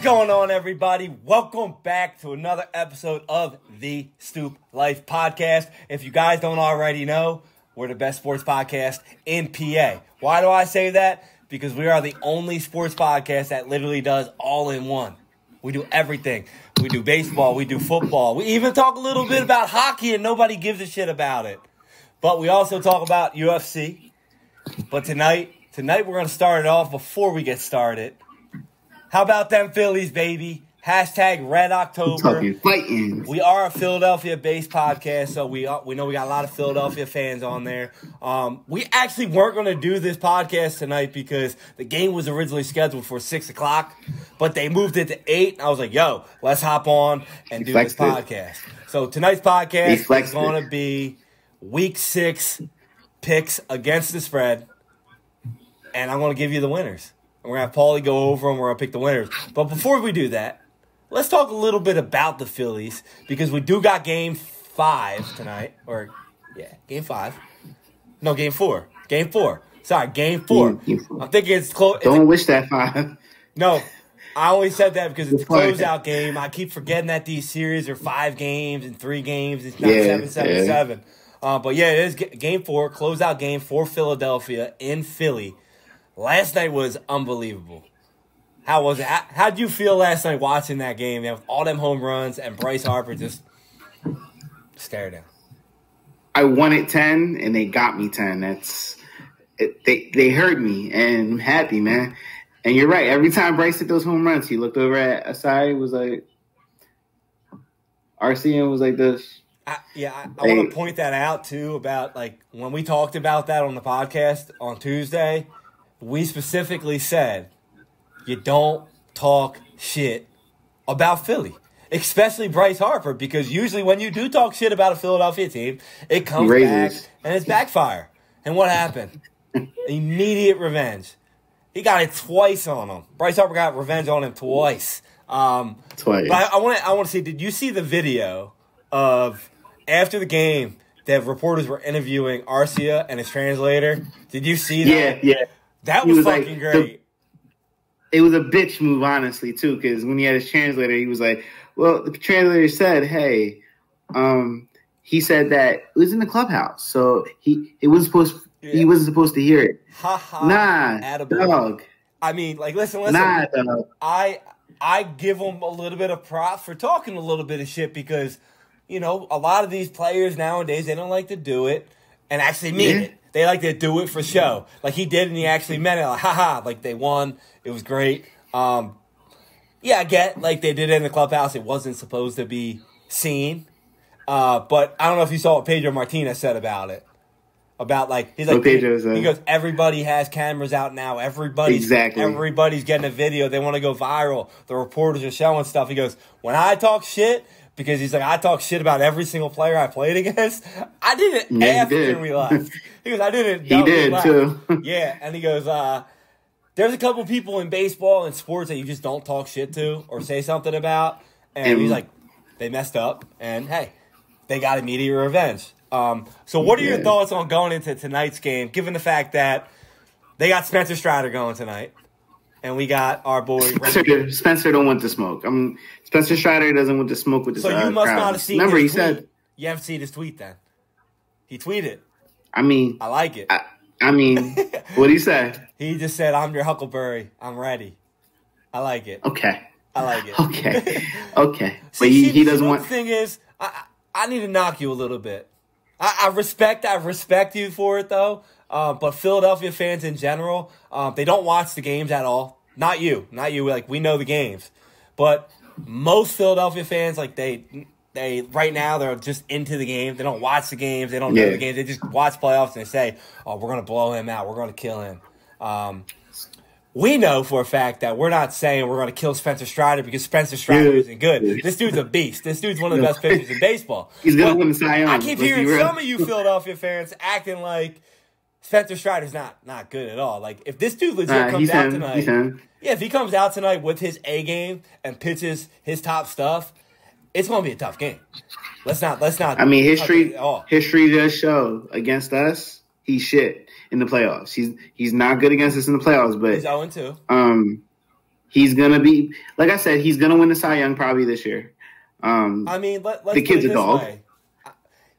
going on, everybody? Welcome back to another episode of the Stoop Life Podcast. If you guys don't already know, we're the best sports podcast in PA. Why do I say that? Because we are the only sports podcast that literally does all in one. We do everything. We do baseball. We do football. We even talk a little bit about hockey, and nobody gives a shit about it. But we also talk about UFC. But tonight we're going to start it off before we get started. How about them Phillies, baby? Hashtag Red October. We are a Philadelphia-based podcast, so we know we got a lot of Philadelphia fans on there. We actually weren't going to do this podcast tonight because the game was originally scheduled for 6 o'clock, but they moved it to 8. And I was like, yo, let's hop on and do this podcast. So tonight's podcast is going to be Week 6 picks against the spread, and I'm going to give you the winners. We're going to have Paulie go over them. We're going to pick the winners. But before we do that, let's talk a little bit about the Phillies because we do got Game 5 tonight. Game 5. No, Game 4. Game 4. Sorry, Game 4. Game 4. I'm thinking it's close. Don't wish that 5. No, I only said that because it's a closeout game. I keep forgetting that these series are 5 games and 3 games. It's not 7-7-7. But yeah, it is Game 4, closeout game for Philadelphia in Philly. Last night was unbelievable. How was it? How'd you feel last night watching that game? With all them home runs and Bryce Harper just stare down. I wanted 10, and they got me 10. They hurt me, and I'm happy, man. And you're right. Every time Bryce hit those home runs, he looked over at Asai, was like, RCM was like this. I want to point that out, too, about, like, when we talked about that on the podcast on Tuesday, we specifically said, you don't talk shit about Philly, especially Bryce Harper, because usually when you do talk shit about a Philadelphia team, it comes back and it's backfire. And what happened? Immediate revenge. He got it twice on him. Bryce Harper got revenge on him twice. Twice. But I want to see, did you see the video of after the game that reporters were interviewing Arcia and his translator? Did you see that? Yeah. That was fucking great. It was a bitch move, honestly, too, because when he had his translator, he was like, well, the translator said, hey, he said that it was in the clubhouse, so he wasn't supposed to hear it. Nah, attaboy. Dog. I mean, like, listen. Nah, dog. I give him a little bit of props for talking a little bit of shit because, you know, a lot of these players nowadays, they don't like to do it and actually mean it. They like to do it for show. Like he did, and he actually meant it. Like, like they won. It was great. I get, like, they did it in the clubhouse. It wasn't supposed to be seen. But I don't know if you saw what Pedro Martinez said about it. About, like, he's like, he goes, everybody has cameras out now. Everybody's getting a video. They want to go viral. The reporters are showing stuff. He goes, when I talk shit, because he's like, I talk shit about every single player I played against. I didn't after we left. He goes, I didn't. He did, too. Yeah, and he goes, there's a couple people in baseball and sports that you just don't talk shit to or say something about. And he's like, they messed up, and, hey, they got immediate revenge. So what are your thoughts on going into tonight's game, given the fact that they got Spencer Strider going tonight, and we got our boy Spencer don't want to smoke. Spencer Strider doesn't want to smoke with the So you must not have seen Remember, his he tweet. said... You haven't seen his tweet, then. He tweeted. I mean... I like it. What'd he say? He just said, I'm your Huckleberry. I'm ready. I like it. Okay. I like it. Okay. See, but he doesn't want... The thing is, I need to knock you a little bit. I respect you for it, though. But Philadelphia fans in general, they don't watch the games at all. Not you. Like, we know the games. But most Philadelphia fans, like, they right now, they're just into the game. They don't watch the games. They don't know the games. They just watch playoffs and they say, oh, we're going to blow him out. We're going to kill him. We know for a fact that we're not saying we're going to kill Spencer Strider because Spencer Strider isn't good. This dude's a beast. This dude's one of the best pitchers in baseball. He's going to win the Cy Young. I keep hearing some of you Philadelphia fans acting like Spencer Strider's not good at all. Like, if this dude legit comes out tonight, if he comes out tonight with his A game and pitches his top stuff, it's going to be a tough game. Let's not. I mean, history does show against us, he's shit in the playoffs. He's not good against us in the playoffs, but he's 0-2. He's gonna be, like I said, he's gonna win the Cy Young probably this year. I mean, let's the kid's put it a dog. way.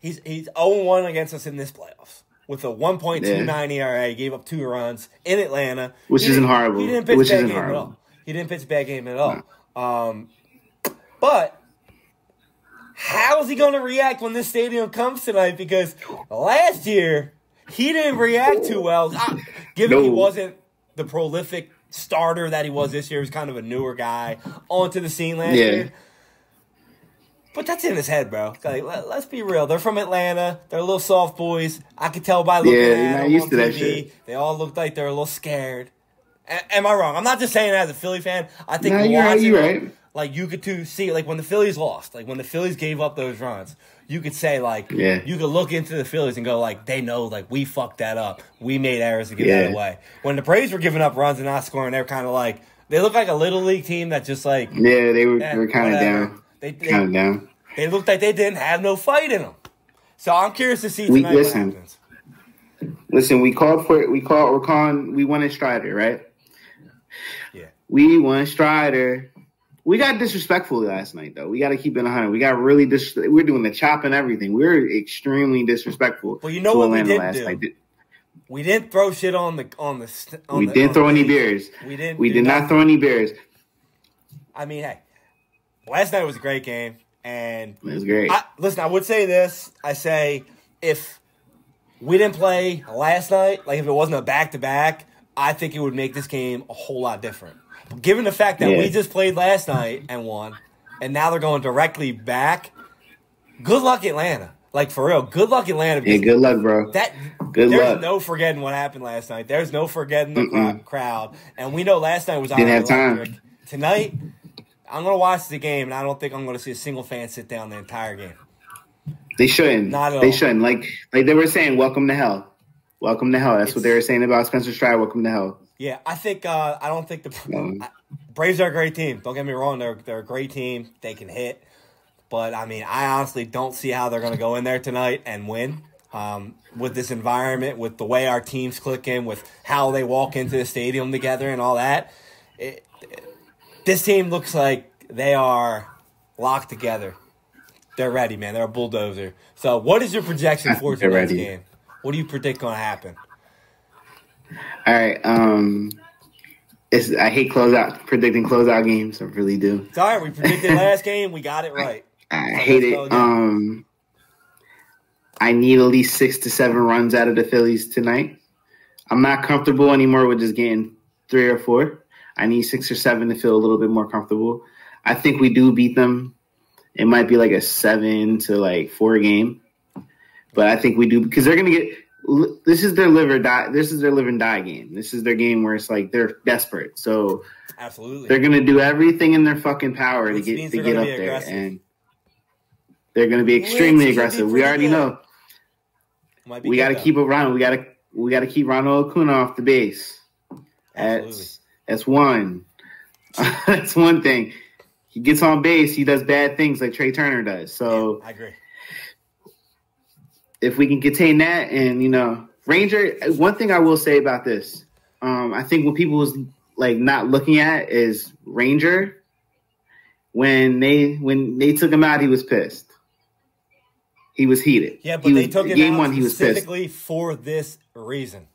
He's 0-1 against us in this playoffs with a 1.29 ERA. He gave up 2 runs in Atlanta, which isn't horrible. He didn't pitch a bad game at all. He didn't pitch a bad game at all. No. But how is he going to react when this stadium comes tonight? Because last year he didn't react too well. Given he wasn't the prolific starter that he was this year, he was kind of a newer guy onto the scene last year. But that's in his head, bro. Like, let's be real. They're from Atlanta. They're little soft boys. I could tell by looking at them on TV. They all look like they're a little scared. Am I wrong? I'm not just saying it as a Philly fan. I think you're right. Like, you could too see, like, when the Phillies lost, like, when the Phillies gave up those runs, you could say, like, you could look into the Phillies and go, like, they know, like, we fucked that up. We made errors to give that away. When the Braves were giving up runs and not scoring, they were kind of like, they look like a little league team that just, like, they were kind of down. Kind of down. They looked like they didn't have no fight in them. So I'm curious to see tonight what happens. Listen, we wanted Strider, right? Yeah. We want Strider. We got disrespectful last night, though. We got to keep it 100. We got really we're doing the chop and everything. We're extremely disrespectful. Well, you know what we didn't do? We didn't throw shit on the. We didn't throw any beers. We did not throw any beers. I mean, hey, last night was a great game. And it was great. Listen, I would say this. I say if we didn't play last night, like if it wasn't a back-to-back, I think it would make this game a whole lot different. But given the fact that we just played last night and won, and now they're going directly back, good luck, Atlanta. Like, for real, good luck, Atlanta. Yeah, good luck, bro. There's no forgetting what happened last night. There's no forgetting the crowd. And we know last night was didn't have time. Tonight, I'm going to watch the game, and I don't think I'm going to see a single fan sit down the entire game. They shouldn't. Not at all. They shouldn't. Like they were saying, welcome to hell. Welcome to hell. That's what they were saying about Spencer Strider. Welcome to hell. Yeah, I don't think the Braves are a great team. Don't get me wrong. They're a great team. They can hit. But, I mean, I honestly don't see how they're going to go in there tonight and win. With this environment, with the way our teams click in, with how they walk into the stadium together and all that. This team looks like they are locked together. They're ready, man. They're a bulldozer. So what is your projection for tonight's game? What do you predict going to happen? All right. I hate predicting closeout games. I really do. It's all right. We predicted last game. We got it right. I hate it. I need at least 6 to 7 runs out of the Phillies tonight. I'm not comfortable anymore with just getting 3 or 4. I need 6 or 7 to feel a little bit more comfortable. I think we do beat them. It might be like a 7 to 4 game, but I think we do because they're gonna get. This is their live or die. This is their live and die game. This is their game where it's like they're desperate. So absolutely, they're gonna do everything in their fucking power to get up there, and they're gonna be extremely aggressive. We already know. We got to keep it running. We got to keep Ronald Acuna off the base. That's one. That's one thing. He gets on base. He does bad things like Trey Turner does. So I agree. If we can contain that, and Ranger. One thing I will say about this, I think what people was not looking at is Ranger. When they took him out, he was pissed. He was heated. Yeah, but they took him out specifically for this reason.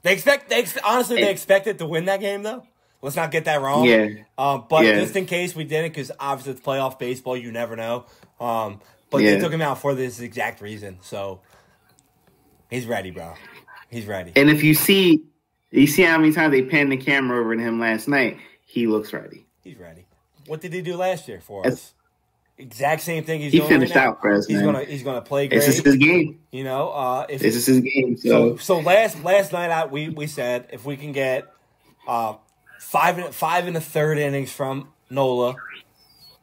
They expected to win that game, though. Let's not get that wrong. Yeah. But just in case we didn't, because obviously it's playoff baseball, you never know. But they took him out for this exact reason. So he's ready, bro. He's ready. And if you see how many times they panned the camera over to him last night, he looks ready. He's ready. What did he do last year for us? Exact same thing he's doing finished right now. out for us, man. He's gonna play great. This is his game. This is his game. So last night we said if we can get 5 and a third innings from Nola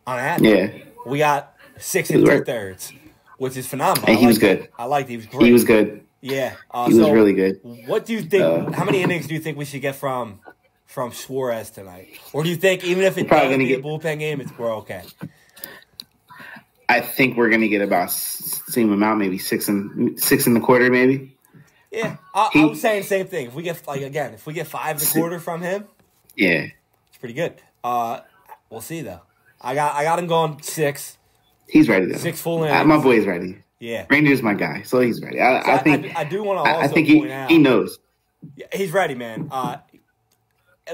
on that, we got 6 and 2/3, which is phenomenal. And he was good. I liked it. He was great. He was good. Yeah, he was really good. What do you think? How many innings do you think we should get from Suarez tonight? Or do you think even if it doesn't be a bullpen game, we're okay? I think we're going to get about same amount, maybe 6 and a quarter, maybe. Yeah, I was saying the same thing. If we get 5 and a quarter from him, pretty good. We'll see though. I got him going 6. He's ready though. 6 full innings. My boy's ready. Yeah, Ranger's my guy, so he's ready. I think I do want to also I think point out he knows. Yeah, he's ready, man.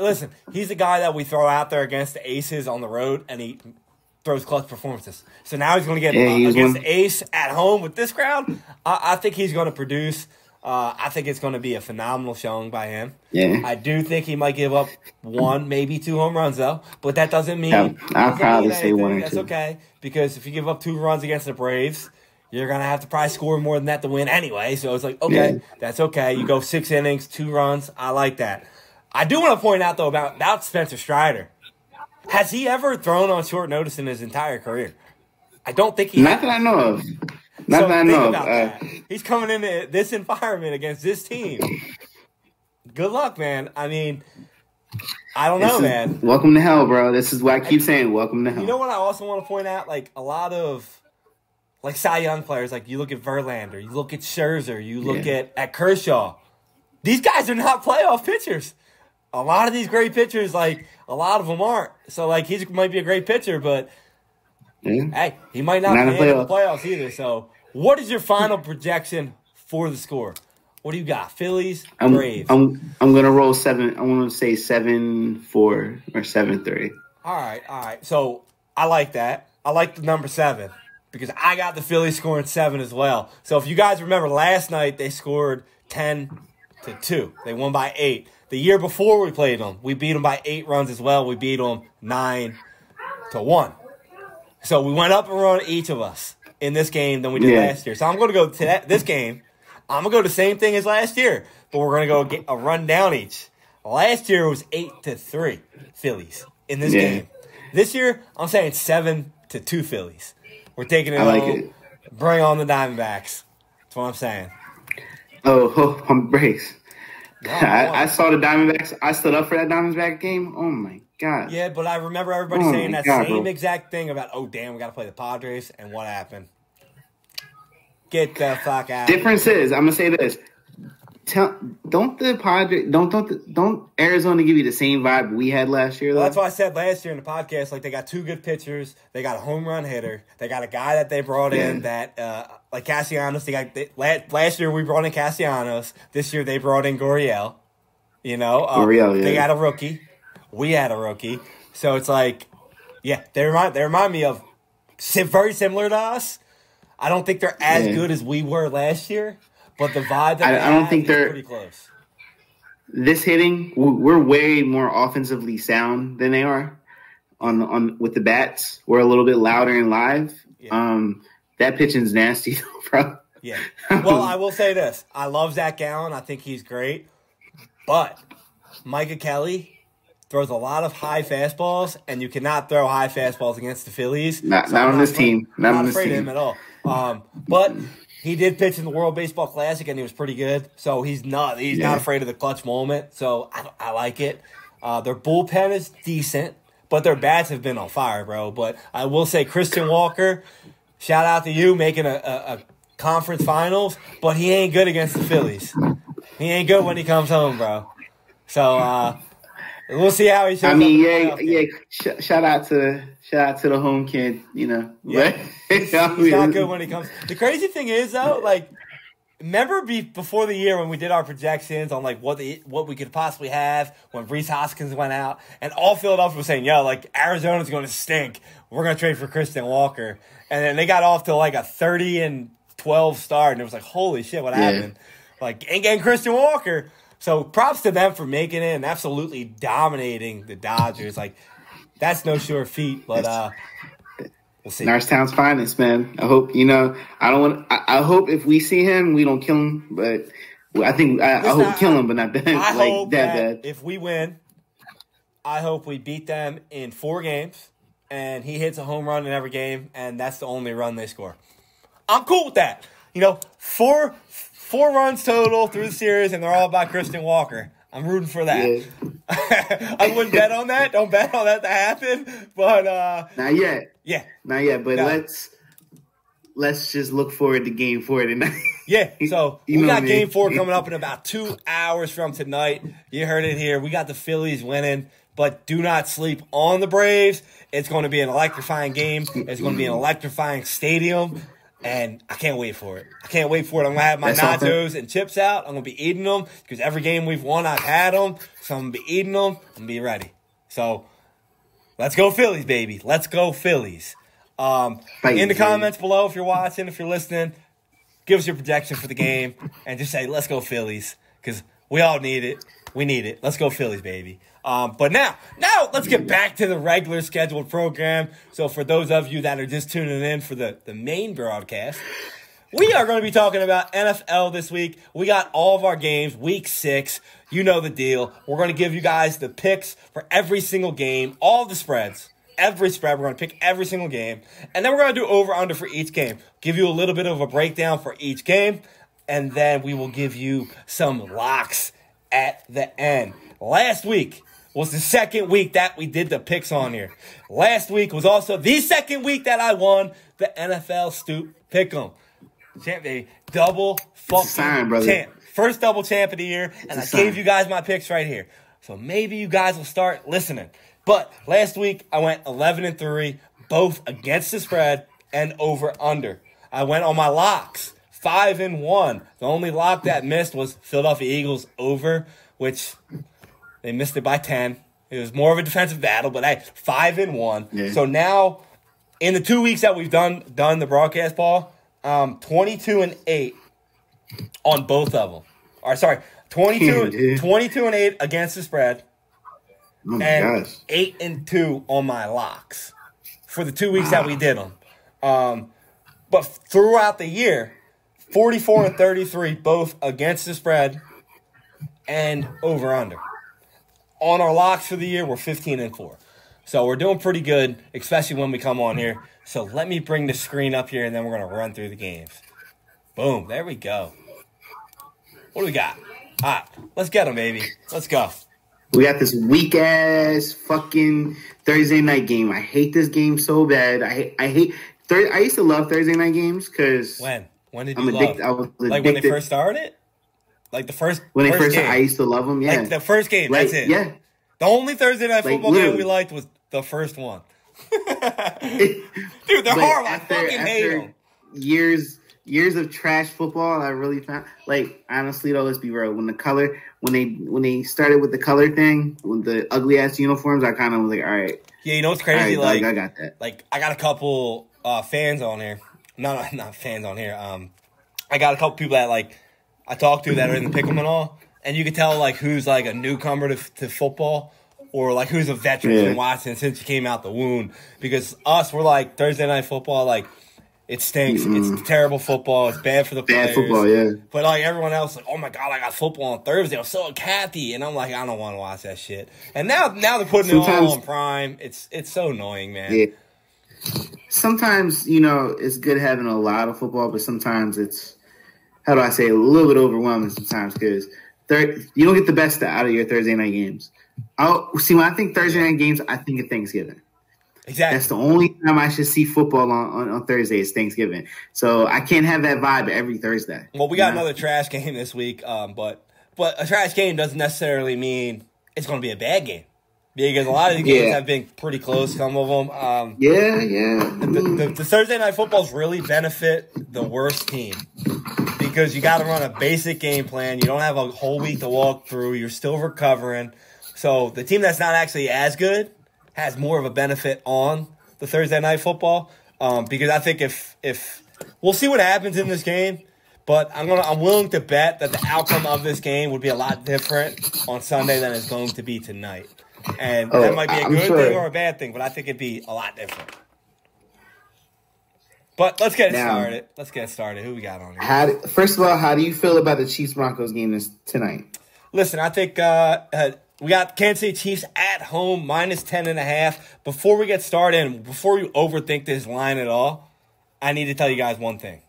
Listen, he's the guy that we throw out there against the aces on the road, and he throws clutch performances. So now he's going to get against the ace at home with this crowd. I think he's going to produce. I think it's going to be a phenomenal showing by him. Yeah. I do think he might give up 1, maybe 2 home runs, though. But that doesn't mean I'll probably say 1 or 2. That's okay, because if you give up 2 runs against the Braves, you're going to have to probably score more than that to win anyway. So it's like, okay, that's okay. You go 6 innings, 2 runs. I like that. I do want to point out, though, about Spencer Strider. Has he ever thrown on short notice in his entire career? I don't think he has. Not that I know of. Not that I know of. He's coming into this environment against this team. Good luck, man. I mean, I don't know, man. Welcome to hell, bro. This is what I keep saying. Welcome to hell. You know what I also want to point out? Like, a lot of Cy Young players, like you look at Verlander, you look at Scherzer, you look at Kershaw. These guys are not playoff pitchers. A lot of these great pitchers, like, a lot of them aren't. So, like, he might be a great pitcher, but, hey, he might not be in the playoffs either. So, what is your final projection for the score? What do you got? Phillies, Braves? I'm going to roll 7. I want to say 7-4 or 7-3. All right. So, I like that. I like the number 7 because I got the Phillies scoring 7 as well. So, if you guys remember, last night they scored 10-2. They won by 8. The year before we played them, we beat them by 8 runs as well. We beat them 9-1. So we went up a run each of us in this game than we did last year. So I'm going to go to this game. I'm going to go the same thing as last year, but we're going to go get a run down each. Last year was 8-3 Phillies in this game. This year, I'm saying 7-2 Phillies. We're taking it home. Bring on the Diamondbacks. That's what I'm saying. Oh, pump brakes. I saw the Diamondbacks. I stood up for that Diamondback game. Oh, my God. Yeah, but I remember everybody saying that same exact thing about, oh, damn, we got to play the Padres, and what happened? Get the fuck out. Difference is, I'm going to say this. Don't Arizona give you the same vibe we had last year, though? Well, that's what I said last year in the podcast. Like, they got 2 good pitchers. They got a home run hitter. They got a guy that they brought in that, like Castellanos. Last year we brought in Castellanos. This year they brought in Gurriel. You know, They got a rookie. We had a rookie. So it's like, they remind me of very similar to us. I don't think they're as good as we were last year. But the vibe that I don't think they're pretty close. This hitting, we're way more offensively sound than they are on with the bats. We're a little bit louder and live. Yeah. That pitching's nasty, bro. Yeah. Well, I will say this: I love Zach Gallen. I think he's great, but Micah Kelly throws a lot of high fastballs, and you cannot throw high fastballs against the Phillies. Not on this team. Not on this team. Not afraid of him at all. But he did pitch in the World Baseball Classic, and he was pretty good. So he's not afraid of the clutch moment. So I like it. Their bullpen is decent, but their bats have been on fire, bro. But I will say Christian Walker, shout out to you, making a conference finals, but he ain't good against the Phillies. He ain't good when he comes home, bro. So we'll see how he shows up. Shout out to the home kid, you know. Yeah. He's not good when he comes. The crazy thing is, though, like, remember before the year when we did our projections on, like, what we could possibly have when Rhys Hoskins went out, and all Philadelphia was saying, like, Arizona's going to stink. We're going to trade for Christian Walker. And then they got off to, like, a 30-12 start, and it was like, holy shit, what happened? Like, ain't getting Christian Walker. So props to them for making it and absolutely dominating the Dodgers. Like, that's no sure feat, but we'll see. Norristown's finest, man. I hope I hope if we see him, we don't kill him. But I hope kill him, but not that. I like hope that that bad. If we win, I hope we beat them in 4 games, and he hits a home run in every game, and that's the only run they score. I'm cool with that. You know, 4 runs total through the series, and they're all about Christian Walker. I'm rooting for that. Yeah. I wouldn't bet on that. Don't bet on that to happen. But not yet. Yeah. Not yet. But let's just look forward to Game 4 tonight. Yeah. So we got Game 4 coming up in about 2 hours from tonight. You heard it here. We got the Phillies winning but do not sleep on the Braves. It's going to be an electrifying game. It's going to be an electrifying stadium, and I can't wait for it. I'm going to have my nachos and chips out. I'm going to be eating them because every game we've won, I've had them. So I'm going to be eating them. I'm going to be ready. So let's go Phillies, baby. Let's go Phillies. In the comments below, if you're watching, if you're listening, give us your projection for the game and just say, let's go Phillies, because we all need it. We need it. Let's go Phillies, baby. But now let's get back to the regular scheduled program. So for those of you that are just tuning in for the main broadcast, we are going to be talking about NFL this week. We got all of our games, week 6. You know the deal. We're going to give you guys the picks for every single game, all the spreads. Every spread, we're going to pick every single game. And then we're going to do over-under for each game. Give you a little bit of a breakdown for each game. And then we will give you some locks at the end. Last week was the second week that we did the picks on here. Last week was also the second week that I won the NFL Stoop Pick'em. Champ, baby. Double fucking champ. First double champ of the year. And I gave you guys my picks right here. So maybe you guys will start listening. But last week, I went 11-3, both against the spread and over-under. I went on my locks, 5-1. The only lock that missed was Philadelphia Eagles over, which they missed it by 10. It was more of a defensive battle, but hey, 5-1. Yeah. So now, in the 2 weeks that we've done the broadcast, Paul, 22-8 on both of them. Or sorry, 22-8 against the spread. Oh my and gosh. 8-2 on my locks for the 2 weeks that we did them. But throughout the year, 44-33, both against the spread and over-under. On our locks for the year, we're 15-4. So we're doing pretty good, especially when we come on here. So let me bring the screen up here, and then we're going to run through the games. Boom. There we go. What do we got? All right. Let's get them, baby. Let's go. We got this weak-ass fucking Thursday night game. I hate this game so bad. I used to love Thursday night games because... When did you love? I was addicted. Like when they first started? Like the first When they first game. I used to love them, yeah. Like the first game, like, that's it. Yeah. The only Thursday night football game we liked was the first one. Dude, they're horrible. I fucking hate them. Years of trash football, I really found, like, honestly though, let's be real. When they started with the color thing, with the ugly ass uniforms, I kind of was like, all right. Yeah, you know what's crazy? Right, like, I got that. Like, I got a couple fans on here. No, not fans on here. I got a couple people that like I talk to that are in the pick'em and all, and you can tell like who's like a newcomer to football, or like who's a veteran been watching since you came out the womb. Because we're like Thursday night football, like it stinks. Mm-hmm. It's terrible football. It's bad for the players. Bad football, yeah. But like everyone else, like, oh my god, I got football on Thursday. I'm so happy, and I'm like, I don't want to watch that shit. And now they're putting it all on Prime. It's so annoying, man. Yeah. Sometimes, you know, it's good having a lot of football, but sometimes it's, how do I say, a little bit overwhelming sometimes because you don't get the best out of your Thursday night games. When I think Thursday night games, I think of Thanksgiving. Exactly. That's the only time I should see football on Thursday is Thanksgiving. So I can't have that vibe every Thursday. Well, we got another trash game this week, but a trash game doesn't necessarily mean it's going to be a bad game. Because a lot of the games have been pretty close, some of them. The Thursday night footballs really benefit the worst team because you got to run a basic game plan. You don't have a whole week to walk through. You're still recovering. So the team that's not actually as good has more of a benefit on the Thursday night football because I think if we'll see what happens in this game, but I'm willing to bet that the outcome of this game would be a lot different on Sunday than it's going to be tonight. And that might be a good thing or a bad thing, but I think it'd be a lot different. But let's get started. Who we got on here? First of all, how do you feel about the Chiefs-Broncos game tonight? Listen, I think we got Kansas City Chiefs at home, -10.5. Before we get started, and before you overthink this line at all, I need to tell you guys one thing.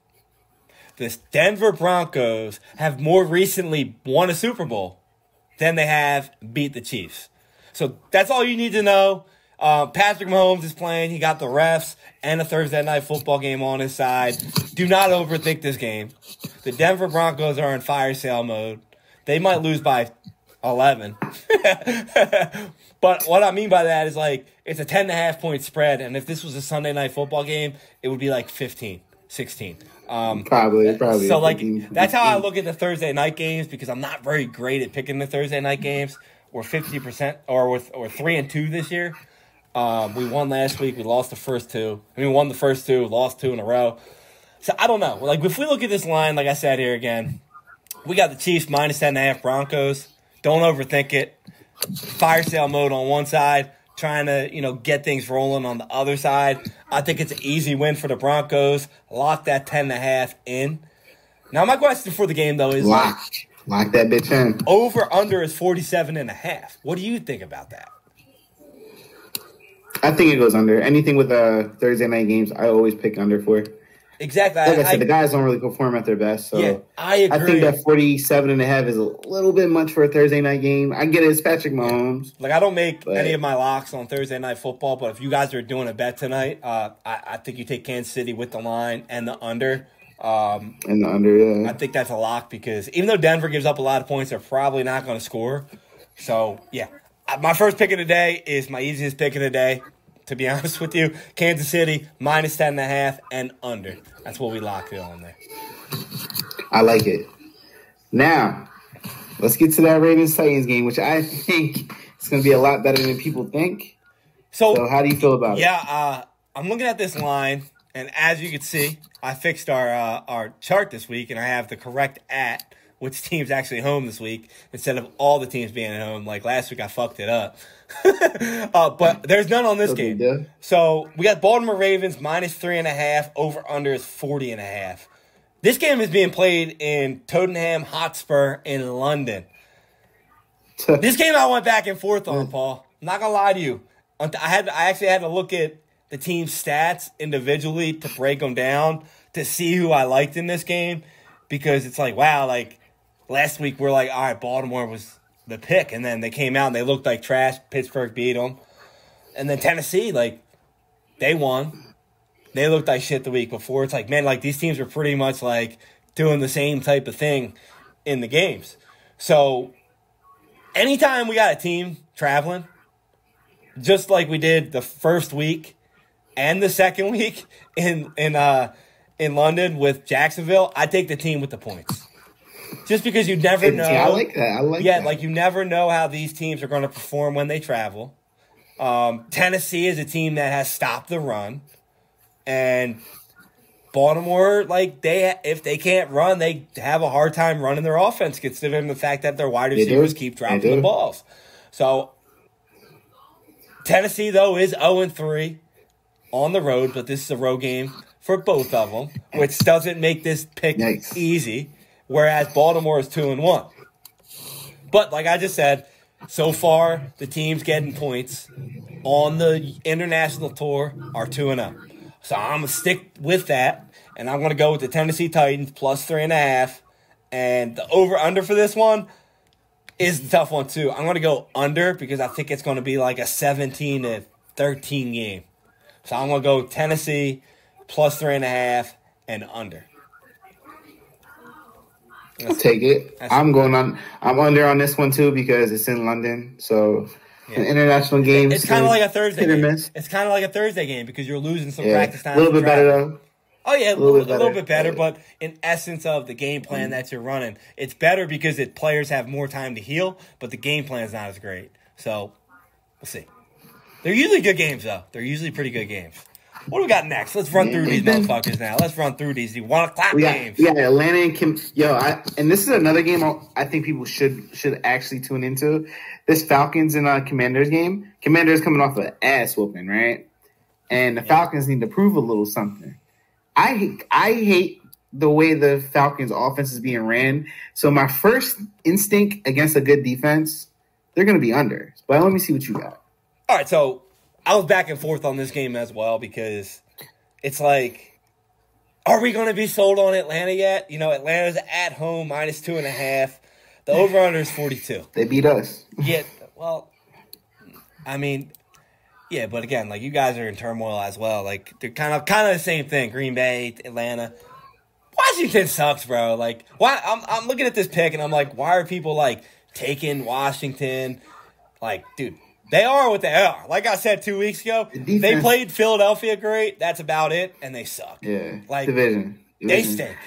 The Denver Broncos have more recently won a Super Bowl than they have beat the Chiefs. So that's all you need to know. Patrick Mahomes is playing. He got the refs and a Thursday night football game on his side. Do not overthink this game. The Denver Broncos are in fire sale mode. They might lose by 11. But what I mean by that is, like, it's a 10.5 point spread, and if this was a Sunday night football game, it would be like 15, 16. Probably. So, like, 15, that's how I look at the Thursday night games, because I'm not very great at picking the Thursday night games. We're 50%, or 3-2 this year. We won last week. We lost the first two. We won the first two, lost 2 in a row. So, I don't know. Like, if we look at this line, like I said here again, we got the Chiefs minus 10.5 Broncos. Don't overthink it. Fire sale mode on one side, trying to, get things rolling on the other side. I think it's an easy win for the Broncos. Lock that 10.5 in. Now, my question for the game, though, is lock that bitch in. Over under is 47.5. What do you think about that? I think it goes under. Anything with Thursday night games, I always pick under for. Exactly. Like I said, the guys don't really perform at their best. So yeah, I agree. I think that 47.5 is a little bit much for a Thursday night game. I get it. It's Patrick Mahomes. Like, I don't make any of my locks on Thursday night football, but if you guys are doing a bet tonight, I think you take Kansas City with the line and the under. Yeah. I think that's a lock, because even though Denver gives up a lot of points, they're probably not going to score. So, yeah. My first pick of the day is my easiest pick of the day. To be honest with you, Kansas City, minus 10.5 and under. That's what we locked it on there. I like it. Now, let's get to that Ravens-Titans game, which I think is going to be a lot better than people think. So how do you feel about it? Yeah, I'm looking at this line, and as you can see, I fixed our chart this week, and I have the correct which team's actually home this week, instead of all the teams being at home. Like last week, I fucked it up. But there's none on this game. Yeah. So we got Baltimore Ravens minus 3.5. Over under is 40.5. This game is being played in Tottenham Hotspur in London. This game I went back and forth on, Paul. I'm not gonna lie to you. I actually had to look at the team's stats individually to break them down to see who I liked in this game, because it's like, wow, like last week we're like, all right, Baltimore was the pick, and then they came out and they looked like trash. Pittsburgh beat them. And then Tennessee, like, they won. They looked like shit the week before. It's like, man, like, these teams are pretty much, like, doing the same type of thing in the games. So, anytime we got a team traveling, just like we did the first week and the second week in London with Jacksonville, I take the team with the points. Just because you never know. I like that. Yeah, like, you never know how these teams are going to perform when they travel. Tennessee is a team that has stopped the run. And Baltimore, like, if they can't run, they have a hard time running their offense, considering the fact that their wide receivers keep dropping the balls. So, Tennessee, though, is 0-3 on the road, but this is a road game for both of them, which doesn't make this pick easy. Whereas Baltimore is 2-1. But like I just said, so far the teams getting points on the international tour are 2-0. So I'm gonna stick with that, and I'm gonna go with the Tennessee Titans plus 3.5. And the over/under for this one is the tough one too. I'm gonna go under, because I think it's gonna be like a 17-13 game. So I'm gonna go Tennessee plus 3.5 and under. I'll take it. I'm under on this one too, because it's in London. So an international game. It's kind of like a Thursday game. It's kind of like a Thursday game, because you're losing some practice time. A little bit better though. Oh yeah, a little bit better. But in essence of the game plan that you're running, it's better because players have more time to heal, but the game plan is not as great. So we'll see. They're usually good games though. They're usually pretty good games. What do we got next? Let's run through these motherfuckers now. Let's run through these 1 o'clock games. Yeah, Atlanta and Kim. And this is another game I think people should actually tune into. This Falcons and Commanders game. Commanders coming off an ass whooping, right? And the Falcons need to prove a little something. I hate the way the Falcons offense is being ran. So my first instinct against a good defense, they're going to be under. But let me see what you got. All right, so I was back and forth on this game as well, because it's like, are we going to be sold on Atlanta yet? Atlanta's at home, minus 2.5. The over-under is 42. They beat us. Yeah, well, I mean, yeah, but again, like, you guys are in turmoil as well. Like, they're kind of the same thing. Green Bay, Atlanta. Washington sucks, bro. Like, why? I'm looking at this pick, and I'm like, why are people, like, taking Washington. Like, dude, they are what they are. Like I said 2 weeks ago, they played Philadelphia great. That's about it, and they suck. Yeah, like division. They stink.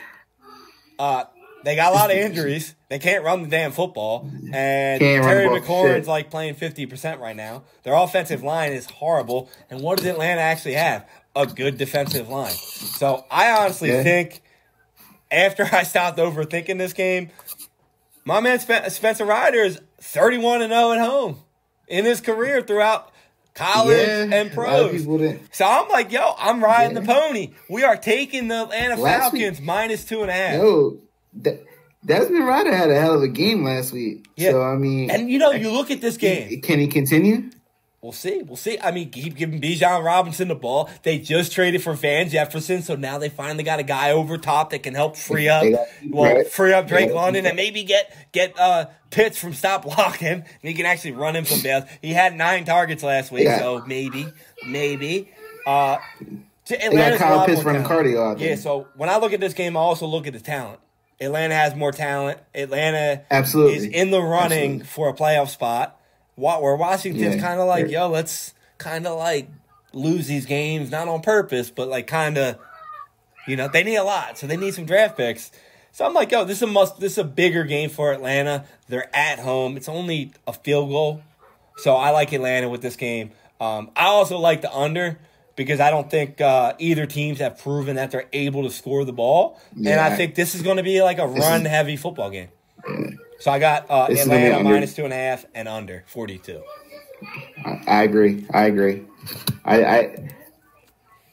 They got a lot of injuries. They can't run the damn football. And Terry McLaurin's like playing 50% right now. Their offensive line is horrible. And what does Atlanta actually have? A good defensive line. So I honestly think after I stopped overthinking this game, my man Spencer Ryder is 31-0 at home in his career throughout college and pros. So I'm like, yo, I'm riding the pony. We are taking the Atlanta Falcons minus 2.5. Yo, Desmond Ryder had a hell of a game last week. Yeah. So, I mean. And, you look at this game. Can he continue? We'll see. I mean, keep giving Bijan Robinson the ball. They just traded for Van Jefferson, so now they finally got a guy over top that can help free up Drake London and maybe get Pitts from stop blocking. And he can actually run him some bails. He had 9 targets last week, so maybe. Got Kyle Pitts running cardio out there. Yeah, so when I look at this game, I also look at the talent. Atlanta has more talent. Atlanta is in the running for a playoff spot. Where Washington's kind of like, yo, let's kind of like lose these games, not on purpose, but like kind of, they need a lot, so they need some draft picks. So I'm like, yo, this is a bigger game for Atlanta. They're at home. It's only a field goal, so I like Atlanta with this game. I also like the under, because I don't think either teams have proven that they're able to score the ball. Yeah. And I think this is going to be like a run-heavy football game. Yeah. So I got Atlanta minus 2.5 and under 42. I agree.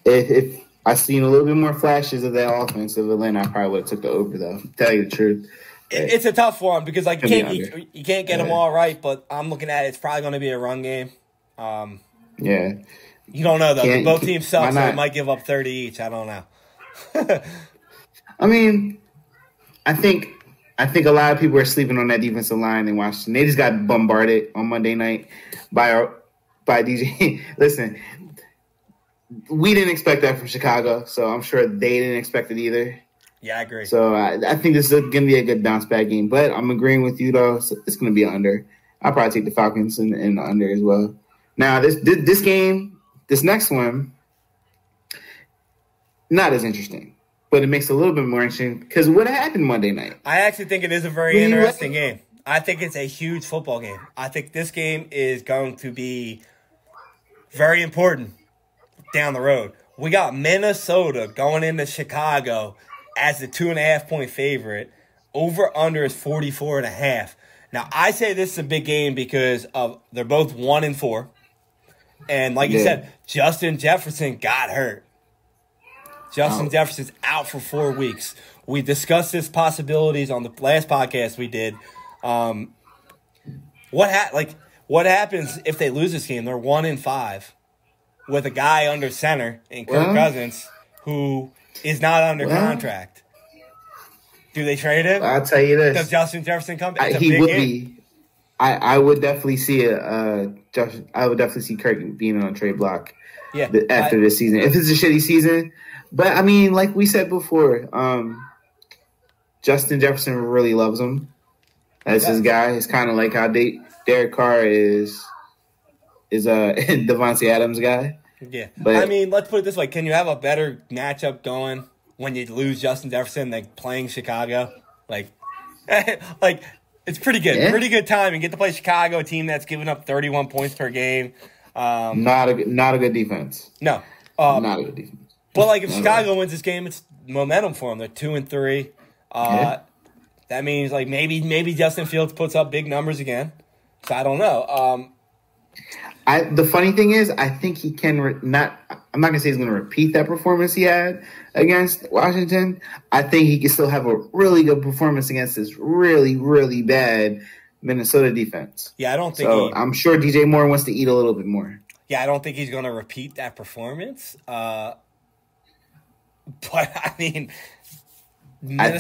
If I seen a little bit more flashes of that offense of Atlanta, I probably would have took the over, though. To tell you the truth. It's a tough one because like you can't get them all right, but I'm looking at it. It's probably going to be a run game. You don't know, though. Both teams suck, so they might give up 30 each. I don't know. I mean, I think a lot of people are sleeping on that defensive line in Washington. They just got bombarded on Monday night by DJ. Listen, we didn't expect that from Chicago, so I'm sure they didn't expect it either. Yeah, I agree. So I think this is going to be a good bounce-back game. But I'm agreeing with you, though. So it's going to be an under. I'll probably take the Falcons in the under as well. Now, this game... This next one, not as interesting, but it makes it a little bit more interesting because what happened Monday night? I actually think it is a very interesting game. I think it's a huge football game. I think this game is going to be very important down the road. We got Minnesota going into Chicago as the 2.5-point favorite. Over under is 44.5. Now, I say this is a big game because they're both 1-4. And like you said, Justin Jefferson got hurt. Justin Jefferson's out for 4 weeks. We discussed his possibilities on the last podcast we did. What happens if they lose this game? They're 1-5 with a guy under center in Kirk Cousins who is not under contract. Do they trade him? I'll tell you this: does Justin Jefferson come? He would be. I would definitely see I would definitely see Kirk being on a trade block after this season. If it's a shitty season. But, I mean, like we said before, Justin Jefferson really loves him. That's his guy. It's kind of like how Derek Carr is Devontae Adams' guy. Yeah. But, I mean, let's put it this way. Can you have a better matchup going when you lose Justin Jefferson than playing Chicago? Like it's pretty good. Yeah. Pretty good time. You get to play Chicago, a team that's giving up 31 points per game. Not a good defense. No. Not a good defense. But, like, if Chicago wins this game, it's momentum for them. They're 2-3. That means, like, maybe Justin Fields puts up big numbers again. So I don't know. The funny thing is, I think he can I'm not going to say he's going to repeat that performance he had against Washington. I think he can still have a really good performance against this really, really bad Minnesota defense. Yeah, I don't think so. I'm sure DJ Moore wants to eat a little bit more. Yeah, I don't think he's going to repeat that performance. But, I mean, I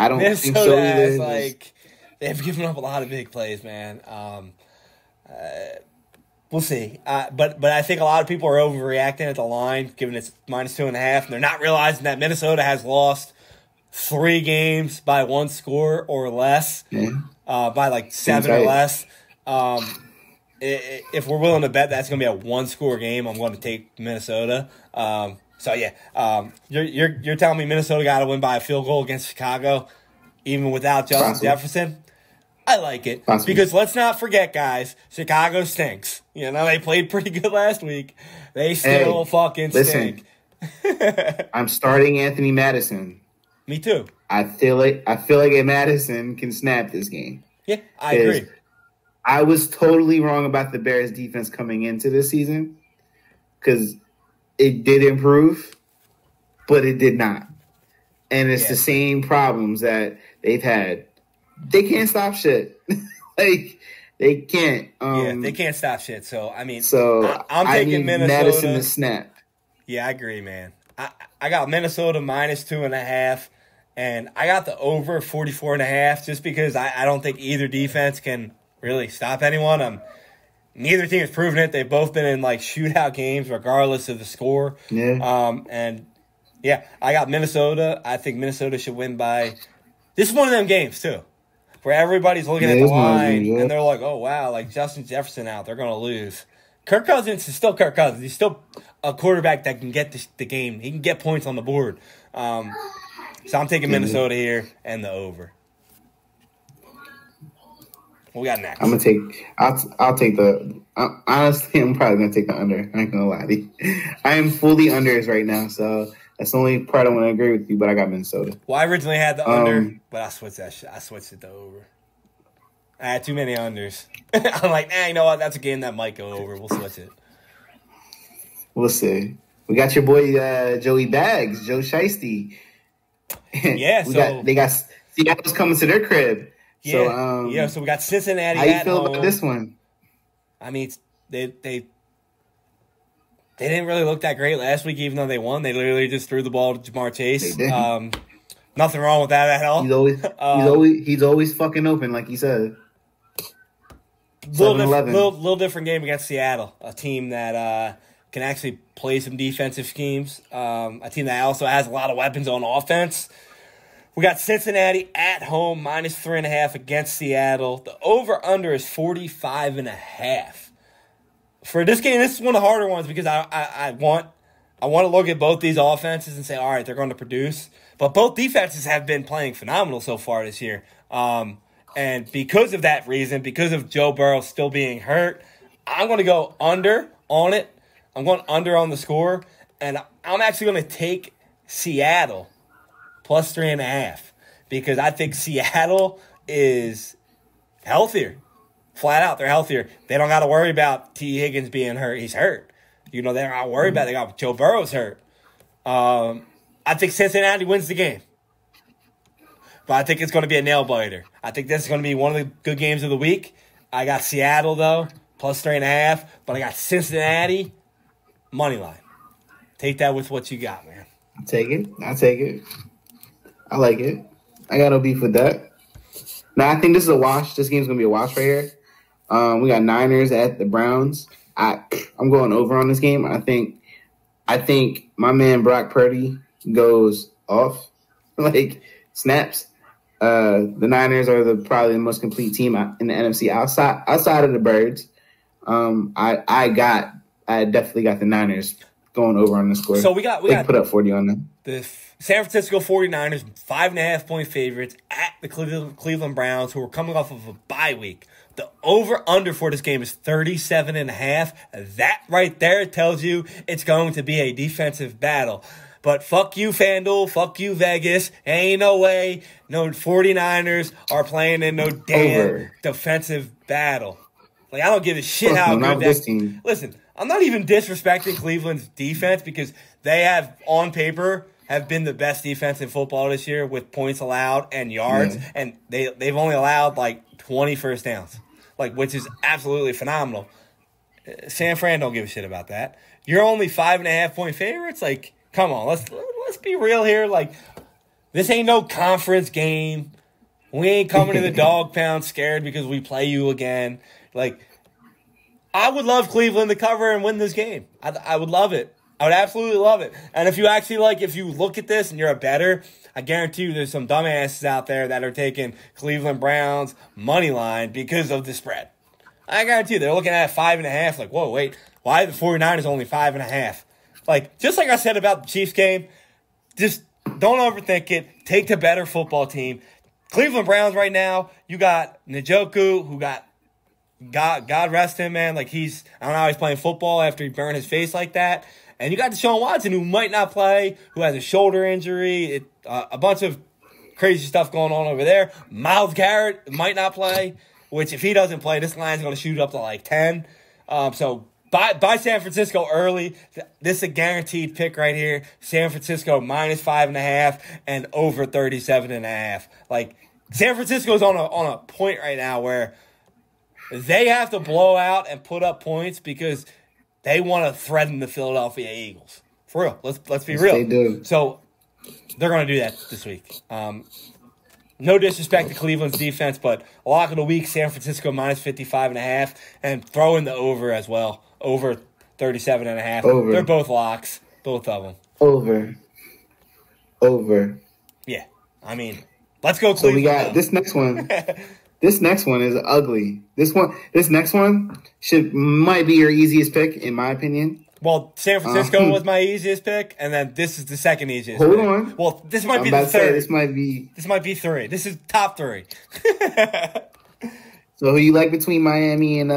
don't think so either. Like, they've given up a lot of big plays, man. We'll see. But I think a lot of people are overreacting at the line, given it's -2.5, and they're not realizing that Minnesota has lost 3 games by 1 score or less. by like 7 or less. If we're willing to bet that's going to be a one-score game, I'm going to take Minnesota. You're telling me Minnesota got to win by a field goal against Chicago, even without Justin Jefferson? I like it because let's not forget, guys, Chicago stinks. They played pretty good last week. They still stink. I'm starting Anthony Madison. Me too. I feel like if Madison can snap this game. Yeah, I agree. I was totally wrong about the Bears defense coming into this season because it did improve, but it did not. And it's the same problems that they've had. They can't stop shit. They can't. They can't stop shit. So, I'm taking Minnesota. Madison to snap. Yeah, I agree, man. I got Minnesota minus 2.5, and I got the over 44.5 just because I don't think either defense can really stop anyone. Neither team has proven it. They've both been in shootout games regardless of the score. Yeah. I got Minnesota. I think Minnesota should win by – this is one of them games too where everybody's looking at the line and they're like, oh, wow, Justin Jefferson out. They're going to lose. Kirk Cousins is still Kirk Cousins. He's still a quarterback that can get the game. He can get points on the board. So I'm taking Minnesota here and the over. What we got next? I'll take honestly, I'm probably going to take the under. I ain't going to lie to you. I am fully unders right now, so that's the only part I want to agree with you, but I got Minnesota. Well, I originally had the under, but I switched that shit. I switched it to over. I had too many unders. I'm like, you know what? That's a game that might go over. We'll switch it. We'll see. We got your boy Joey Bags, Joe Shiesty. Yeah, they got Seattle's coming to their crib. Yeah, so we got Cincinnati. How you feel about this one? I mean, they didn't really look that great last week, even though they won. They literally just threw the ball to Jamar Chase. Nothing wrong with that at all. He's always fucking open, like he said. Little different game against Seattle, a team that can actually play some defensive schemes. A team that also has a lot of weapons on offense. We got Cincinnati at home, minus 3.5 against Seattle. The over-under is 45.5. For this game, this is one of the harder ones because I want to look at both these offenses and say, all right, they're going to produce. But both defenses have been playing phenomenal so far this year. And because of that reason, because of Joe Burrow still being hurt, I'm going to go under on it. I'm going under on the score. And I'm actually going to take Seattle plus 3.5 because I think Seattle is healthier. Flat out, they're healthier. They don't got to worry about T. Higgins being hurt. He's hurt. They're not worried about it. They got Joe Burrow's hurt. I think Cincinnati wins the game. But I think it's going to be a nail-biter. I think this is going to be one of the good games of the week. I got Seattle, though, plus 3.5. But I got Cincinnati, money line. Take that with what you got, man. I'll take it. I like it. I got no beef with that. Now, I think this is a wash. This game's going to be a wash right here. We got Niners at the Browns. I'm going over on this game. I think my man Brock Purdy goes off, snaps. The Niners are probably the most complete team in the NFC outside of the Birds. I definitely got the Niners going over on the score. So we got put up 40 on them. The San Francisco 49ers, 5.5-point favorites at the Cleveland Browns, who are coming off of a bye week. The over-under for this game is 37.5. That right there tells you it's going to be a defensive battle. But fuck you, FanDuel. Fuck you, Vegas. Ain't no way no 49ers are playing in no damn defensive battle. I don't give a shit how good that team. Listen, I'm not even disrespecting Cleveland's defense because they have, on paper, have been the best defense in football this year with points allowed and yards, and they've only allowed 20 first downs, which is absolutely phenomenal. San Fran don't give a shit about that. You're only 5.5-point favorites. Come on, let's be real here. This ain't no conference game. We ain't coming to the dog pound scared because we play you again. I would love Cleveland to cover and win this game. I would love it. I would absolutely love it. And if you actually if you look at this and you're a bettor, I guarantee you there's some dumbasses out there that are taking Cleveland Browns money line because of the spread. I guarantee you they're looking at 5.5, like, whoa, wait, why are the 49ers only 5.5? Like, just like I said about the Chiefs game, just don't overthink it. Take the better football team. Cleveland Browns right now, you got Njoku, who got God rest him, man. Like, I don't know how he's playing football after he burned his face like that. And you got Deshaun Watson, who might not play, who has a shoulder injury, a bunch of crazy stuff going on over there. Myles Garrett might not play, which if he doesn't play, this line's going to shoot up to like 10. So buy San Francisco early. This is a guaranteed pick right here. San Francisco minus 5.5 and over 37.5. Like, San Francisco's on a point right now where they have to blow out and put up points because they want to threaten the Philadelphia Eagles. For real. Let's be real. They do. So they're going to do that this week. No disrespect to Cleveland's defense, but a lock of the week, San Francisco minus 55.5, and throw in the over as well. Over 37.5. Over. They're both locks. Both of them. Over. Yeah. I mean, let's go Cleveland. So we got this next one. This next one is ugly. This next one might be your easiest pick, in my opinion. Well, San Francisco was my easiest pick, and then this is the second easiest Hold pick. on. Well, this might be the third. This might be 3. This is top 3. So who you like between Miami and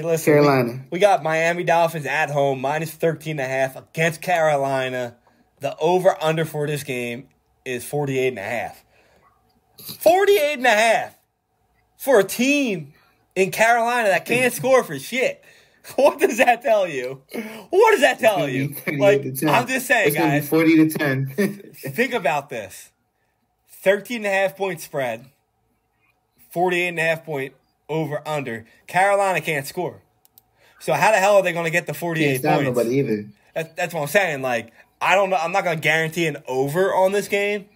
listen, Carolina? We got Miami Dolphins at home, minus 13.5 against Carolina. The over-under for this game is 48.5. 48.5 for a team in Carolina that can't score for shit. What does that tell you? What does that tell you? Like, I'm just saying, it's guys. 40-10. Think about this. 13.5 point spread. 48.5 point over under. Carolina can't score. So how the hell are they going to get the 48 Can't stop points? nobody either. That's what I'm saying. Like, I don't know. I'm not going to guarantee an over on this game.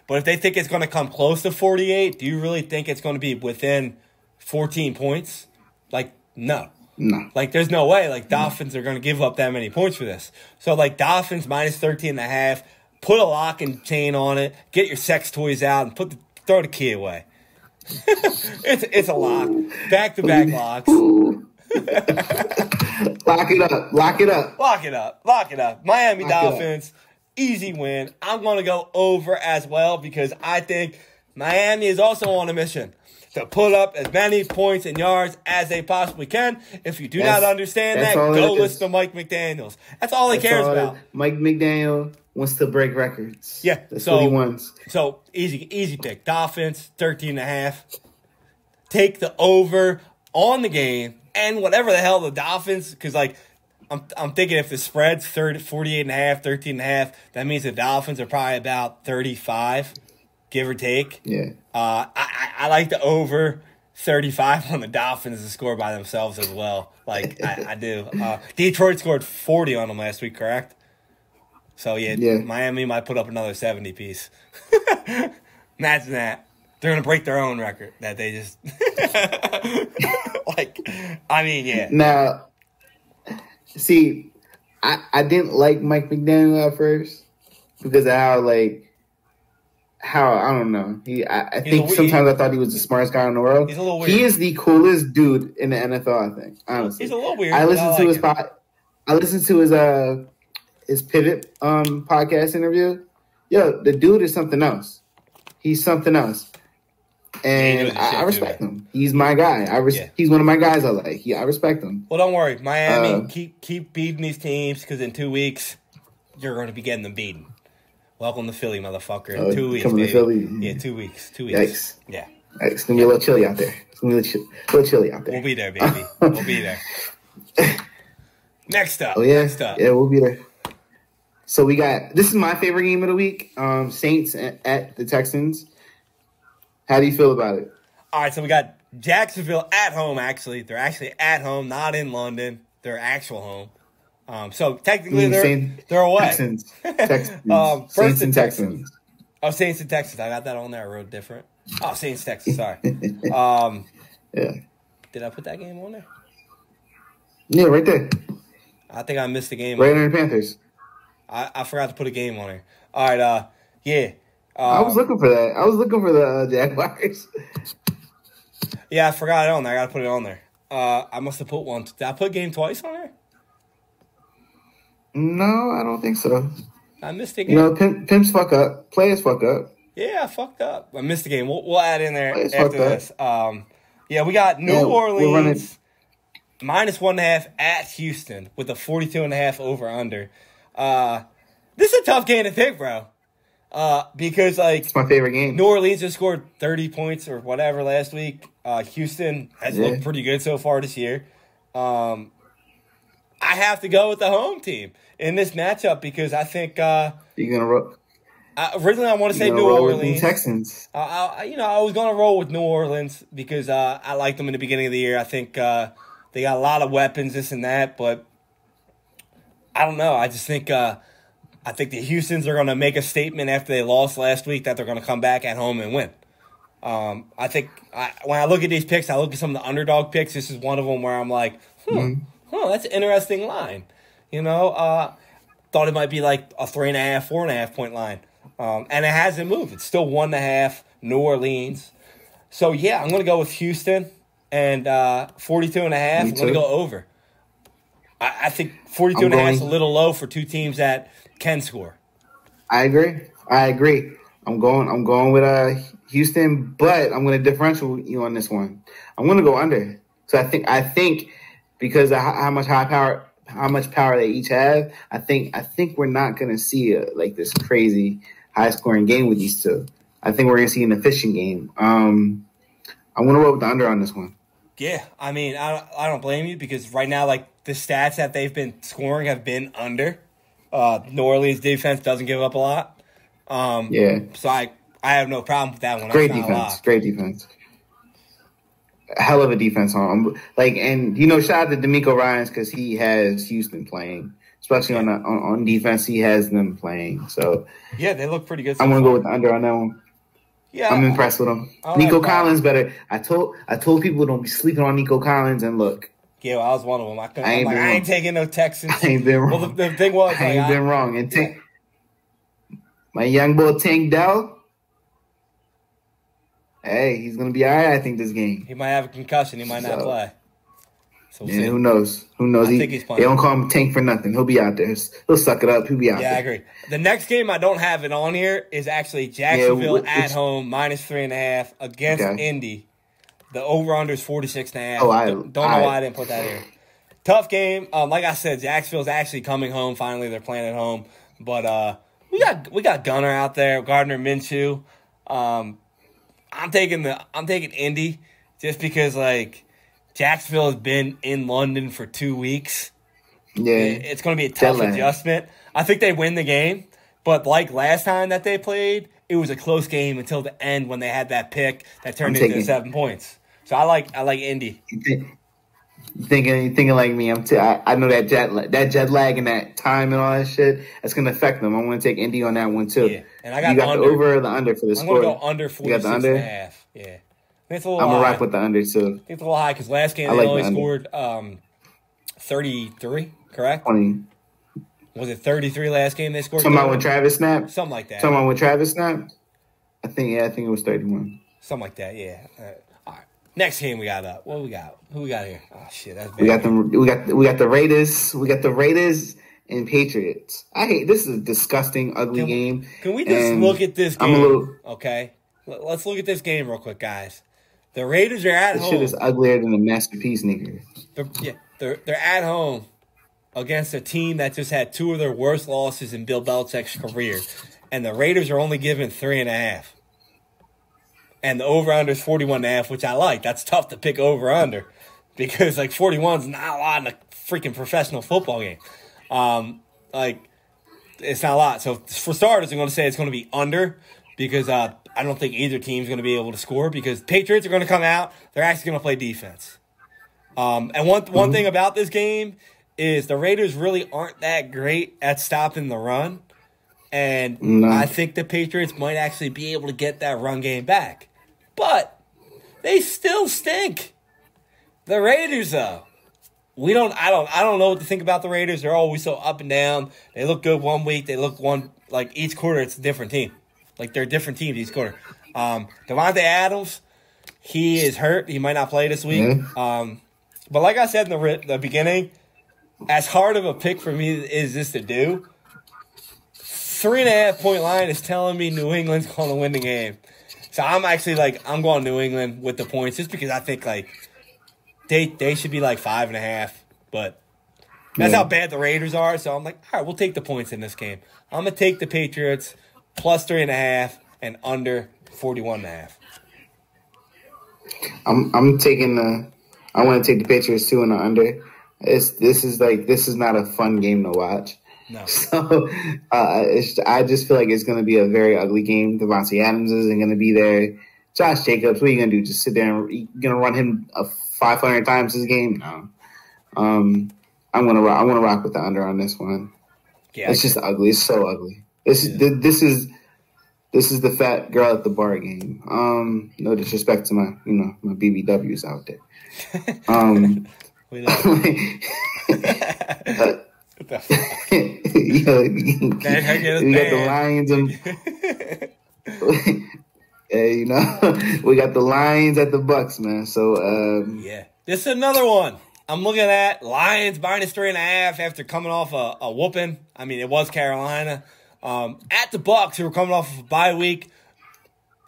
But if they think it's going to come close to 48, do you really think it's going to be within 14 points? Like, no. No. Like, there's no way. Like, Dolphins are going to give up that many points for this. So, like, Dolphins minus 13.5. Put a lock and chain on it. Get your sex toys out and throw the key away. It's a lock. Back-to-back locks. Lock it up. Lock it up. Lock it up. Lock it up. Miami Lock it up. Dolphins, easy win. I'm going to go over as well because I think Miami is also on a mission to put up as many points and yards as they possibly can. If you do not understand that, go listen to Mike McDaniels. That's all he cares about. Mike McDaniel wants to break records. Yeah. That's what he wants. So, easy pick. Dolphins, 13.5. Take the over on the game and whatever the hell the Dolphins, because, like, I'm thinking if the spread's 48.5, 13.5, that means the Dolphins are probably about 35, give or take. Yeah. I like the over 35 on the Dolphins to score by themselves as well. Like, I do. Detroit scored 40 on them last week, correct? So, yeah, Miami might put up another 70 piece. Imagine that. They're going to break their own record that they just... yeah. Now, see, I didn't like Mike McDaniel at first because of how I don't know. I think sometimes I thought he was the smartest guy in the world. He's a little weird. He is the coolest dude in the NFL, I think, honestly. He's a little weird. I listened to his Pivot podcast interview. Yo, the dude is something else. He's something else. And I respect him. He's my guy. He's one of my guys I like. I respect him. Well, don't worry. Miami, keep beating these teams because in 2 weeks, you're going to be getting them beaten. Welcome to Philly, motherfucker. In 2 weeks, coming baby. to Philly. Yeah, 2 weeks. 2 weeks. Yikes. Yeah. It's going to be a little chilly out there. We'll be there, baby. We'll be there. Next up. Oh, yeah? Next up. Yeah, we'll be there. So we got – this is my favorite game of the week, Saints at the Texans. How do you feel about it? All right, so we got Jacksonville at home, actually. They're actually at home, not in London. They're actual home. So technically they're away. Texans. Saints and Texans. Oh, Saints and Texans. I got that on there. I wrote different. Oh, Saints, Texans. Sorry. Yeah. Did I put that game on there? Yeah, right there. I think I missed the game. Raiders and Panthers. I forgot to put a game on there. All right, yeah. I was looking for that. I was looking for the Jaguars. Yeah, I forgot it on there. I got to put it on there. I must have put one. Did I put game twice on there? No, I don't think so. I missed the game. You know, pimps fuck up. Players fuck up. Yeah, I fucked up. I missed the game. We'll add in there Players after this. Yeah, we got New Orleans minus 1.5 at Houston with a 42.5 over/under. This is a tough game to pick, bro. Because it's my favorite game. New Orleans just scored 30 points or whatever last week. Houston has looked pretty good so far this year. I have to go with the home team in this matchup because I think you're gonna roll. Originally, I want to say New Orleans. With the Texans. I was going to roll with New Orleans because I liked them in the beginning of the year. I think they got a lot of weapons, this and that, but I don't know. I just think I think the Houstons are going to make a statement after they lost last week that they're going to come back at home and win. I think when I look at these picks, I look at some of the underdog picks. This is one of them where I'm like, that's an interesting line. Thought it might be like a 3.5, 4.5 point line. And it hasn't moved. It's still 1.5, New Orleans. So, yeah, I'm going to go with Houston and 42.5. I'm going to go over. I think 42.5 is a little low for two teams that can score. I agree. I'm going with Houston, but I'm going to differential you on this one. I'm going to go under. So I think because of how much power they each have, I think we're not going to see this crazy high-scoring game with these two. I think we're going to see an efficient game. I'm going to roll with the under on this one. Yeah, I mean, I don't blame you because right now, the stats that they've been scoring have been under. New Orleans defense doesn't give up a lot. So I have no problem with that one. Great defense. Hell of a defense on shout out to D'Amico Ryans because he has Houston playing. Especially on defense, he has them playing. So yeah, they look pretty good. I'm gonna go with the under on that one. Yeah, I'm impressed with him. Nico Collins better. I told people don't be sleeping on Nico Collins, and look. Yeah, well, I was one of them. I ain't taking no Texans. I ain't been wrong. Well, the thing was, I ain't been wrong. And my young boy Tank Dell. Hey, he's gonna be all right. I think this game. He might have a concussion. He might not play. So who knows? I think he's playing. They don't call him Tank for nothing. He'll be out there. He'll suck it up. He'll be out there. Yeah, I agree. The next game I don't have it on here is actually Jacksonville at home minus 3.5 against Indy. The over/under is 46.5. Don't know why I didn't put that here. Tough game. Like I said, Jacksonville's actually coming home. Finally, they're playing at home. But we got Gunner out there, Gardner Minshew. I'm taking Indy just because Jacksonville has been in London for 2 weeks. Yeah, it's going to be a tough adjustment. I think they win the game, but like last time that they played, it was a close game until the end when they had that pick that turned into 7 points. So I like Indy. Thinking like me, I know that jet lag and that time and all that shit. That's gonna affect them. I'm gonna take Indy on that one too. Yeah, and I got the over or the under for the score. I'm gonna go under 46.5. Yeah, it's a little. I'm gonna rock with the under too. It's a little high because last game they only scored 33. Correct? 20. Was it 33 last game they scored? Something with Travis Snap. Something like that. Something with Travis Snap. I think it was 31. Something like that. Yeah. All right. Next game we got up. What we got? Who we got here? Oh shit, that's bad. We got the Raiders. We got the Raiders and Patriots. I hate this. Is a disgusting, ugly game. Can we just look at this game? Okay. Let's look at this game real quick, guys. The Raiders are at home. This shit is uglier than a masterpiece, nigga. They're at home against a team that just had 2 of their worst losses in Bill Belichick's career, and the Raiders are only given 3.5. And the over/under is 41.5, which I like. That's tough to pick over/under because 41 is not a lot in a freaking professional football game. It's not a lot. So for starters, I'm going to say it's going to be under because I don't think either team's going to be able to score because Patriots are going to come out. They're actually going to play defense. And one thing about this game is the Raiders really aren't that great at stopping the run. And I think the Patriots might actually be able to get that run game back. But they still stink. The Raiders, though. I don't know what to think about the Raiders. They're always so up and down. They look good one week. They look like each quarter it's a different team. Like they're different teams each quarter. Devontae Adams, he is hurt. He might not play this week. But like I said in the beginning, as hard of a pick for me is this to do, 3.5-point line is telling me New England's going to win the game. So I'm actually I'm going New England with the points just because I think they should be 5.5. But that's how bad the Raiders are. So I'm all right, we'll take the points in this game. I'm going to take the Patriots plus 3.5 and under 41.5. I'm taking I want to take the Patriots too and the under. This is not a fun game to watch. No. So I just feel like it's going to be a very ugly game. Devontae Adams isn't going to be there. Josh Jacobs, what are you going to do? Just sit there and you're going to run him 500 times this game? No. I'm gonna rock with the under on this one. Yeah, it's just ugly. It's so ugly. This is the fat girl at the bar game. No disrespect to my BBWs out there. We know. We got the Lions and we got the Lions at the Bucks, man. So this is another one. I'm looking at Lions minus 3.5 after coming off a whooping. I mean, it was Carolina. At the Bucks, who were coming off of a bye week,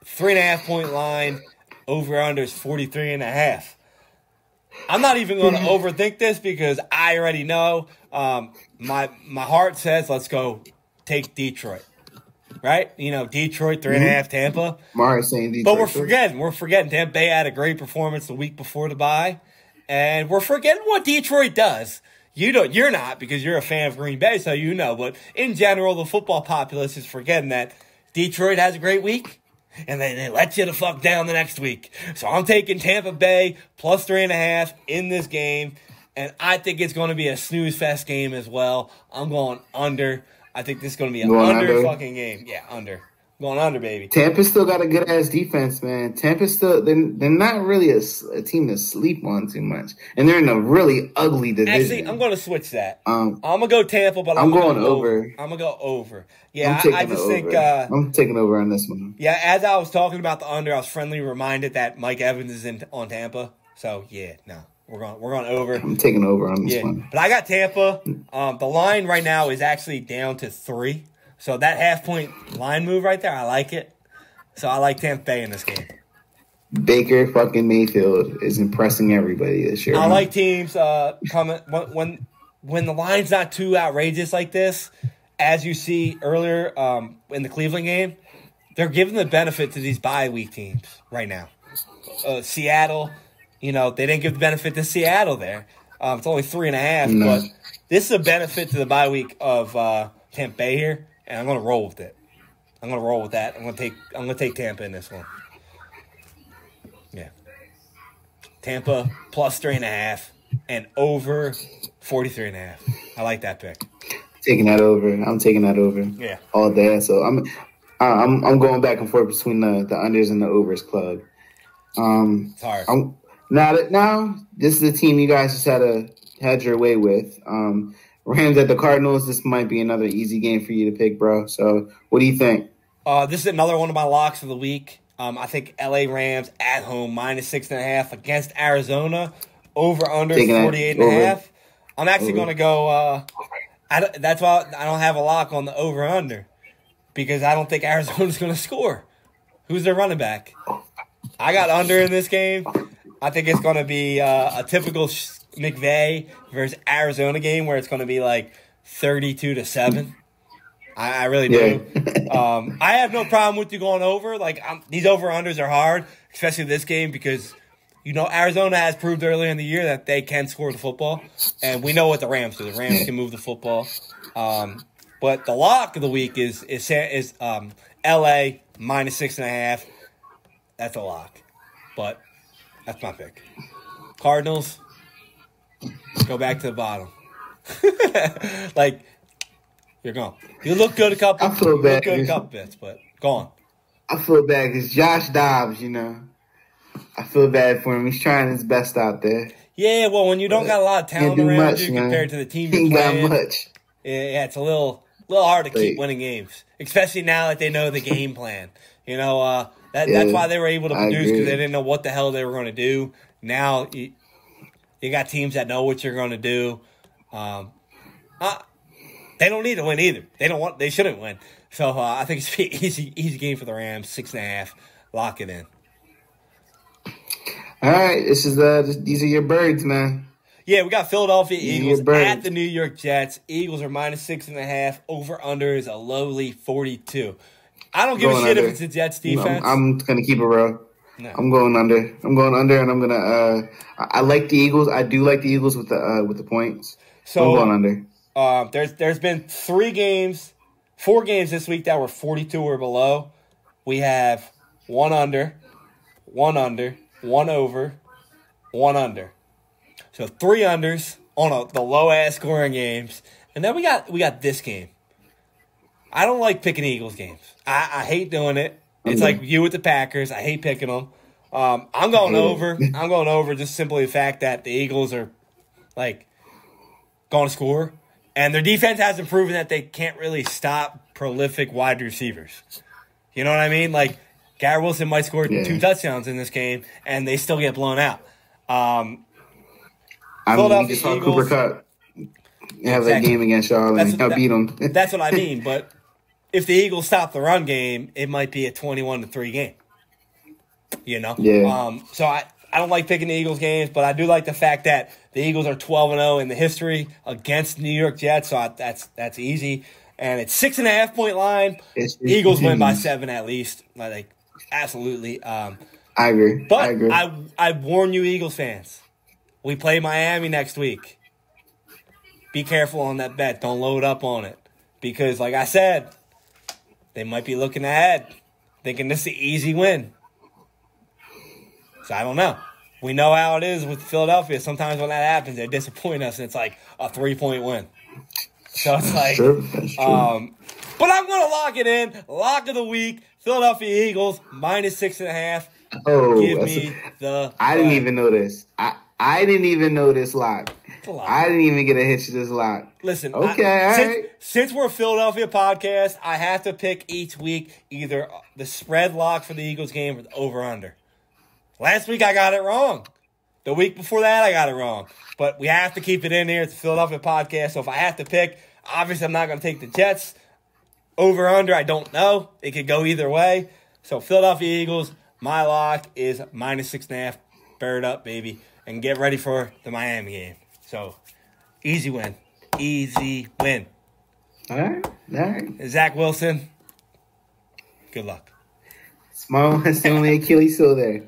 3.5-point line, over/under is 43.5. I'm not even going to overthink this because I already know. My heart says let's go take Detroit, right? Detroit 3.5, Tampa. Mara saying Detroit, but we're forgetting Tampa Bay had a great performance the week before the bye, and we're forgetting what Detroit does. You're not because you're a fan of Green Bay, so you know. But in general, the football populace is forgetting that Detroit has a great week, and then they let you the fuck down the next week. So I'm taking Tampa Bay plus 3.5 in this game, and I think it's going to be a snooze fest game as well. I'm going under. I think this is going to be an under fucking game. Yeah, under. Going under, baby. Tampa still got a good ass defense, man. Tampa still they're not really a team to sleep on too much, and they're in a really ugly division. Actually, I'm going to switch that. I'm gonna go Tampa, but I'm going over. I'm gonna go over. Yeah, I just think I'm taking over on this one. Yeah, as I was talking about the under, I was friendly reminded that Mike Evans is on Tampa. So yeah, no, we're going over. I'm taking over on this one. But I got Tampa. The line right now is actually down to 3. So that 0.5-point line move right there, I like it. So I like Tampa Bay in this game. Baker fucking Mayfield is impressing everybody this year. I like teams coming when the line's not too outrageous like this, as you see earlier in the Cleveland game. They're giving the benefit to these bye week teams right now. Seattle, they didn't give the benefit to Seattle there. It's only 3.5, but this is a benefit to the bye week of Tampa Bay here. And I'm going to roll with it. I'm going to roll with that. I'm going to take Tampa in this one. Yeah. Tampa plus 3.5 and over 43.5. I like that pick. Taking that over. I'm taking that over. Yeah. All day. So I'm going back and forth between the unders and the overs club. It's hard. Now this is the team you guys just had your way with. Rams at the Cardinals, this might be another easy game for you to pick, bro. So what do you think? This is another one of my locks of the week. I think LA Rams at home minus 6.5 against Arizona, over under 48.5. I'm actually going to go. That's why I don't have a lock on the over under because I don't think Arizona's going to score. Who's their running back? I got under in this game. I think it's going to be a typical McVay versus Arizona game where it's going to be 32-7. I really do. I have no problem with you going over. These over-unders are hard, especially this game because, Arizona has proved earlier in the year that they can score the football. And we know what the Rams do. The Rams can move the football. But the lock of the week is L.A. minus 6.5. That's a lock. But that's my pick. Cardinals, go back to the bottom. You're gone. You look good a couple. I feel bad. Look good a couple bits, but go on. I feel bad because Josh Dobbs, I feel bad for him. He's trying his best out there. Yeah, well, when you don't got a lot of talent around much, you man. compared to the team you're Ain't playing, got much. yeah, it's a little hard to keep winning games, especially now that they know the game plan. You know, that's why they were able to produce, because they didn't know what the hell they were going to do. Now you got teams that know what you're going to do. They don't need to win either. They shouldn't win. So I think it's an easy game for the Rams. 6.5. Lock it in. All right, these are your birds, man. Yeah, we got Philadelphia Eagles at the New York Jets. Eagles are -6.5. Over under is a lowly 42. I don't give a shit if it's the Jets defense. I'm gonna keep it real. No. I'm going under, and I'm gonna. I like the Eagles. I do like the Eagles with the points. So I'm going under. There's been 4 games this week that were 42 or below. We have 1 under, 1 over, 1 under. So 3 unders on the low ass scoring games, and then we got this game. I don't like picking Eagles games. I hate doing it. It's like you with the Packers. I hate picking them. I'm going over. I'm going over just simply the fact that the Eagles are like going to score, and their defense hasn't proven that they can't really stop prolific wide receivers. You know what I mean? Like Garrett Wilson might score 2 touchdowns in this game, and they still get blown out. You just saw Cooper Kupp have that game against y'all and beat them. That's what I mean. But if the Eagles stop the run game, it might be a 21-3 game. You know? Yeah. So I don't like picking the Eagles games, but I do like the fact that the Eagles are 12-0 in the history against New York Jets. So that's easy. And it's 6.5-point line. Eagles win by 7 at least. Like absolutely. I agree. But I warn you, Eagles fans. We play Miami next week. Be careful on that bet. Don't load up on it. Because, like I said, they might be looking ahead, thinking this is an easy win. So I don't know. We know how it is with Philadelphia. Sometimes when that happens, they disappoint us, and it's like a 3-point win. So it's like, That's true. But I'm going to lock it in. Lock of the week, Philadelphia Eagles, -6.5. Oh, Give me the... I didn't even know this. I didn't even know this lock. I didn't even get a hitch to this lock. Listen, okay, since we're a Philadelphia podcast, I have to pick each week either the spread lock for the Eagles game or the over-under. Last week I got it wrong. The week before that I got it wrong. But we have to keep it in here. It's a Philadelphia podcast, so if I have to pick, obviously I'm not going to take the Jets. Over-under, I don't know. It could go either way. So Philadelphia Eagles, my lock is -6.5. Bear it up, baby. And get ready for the Miami game. So, easy win. Easy win. All right. Zach Wilson, good luck. It's the only Achilles heel there.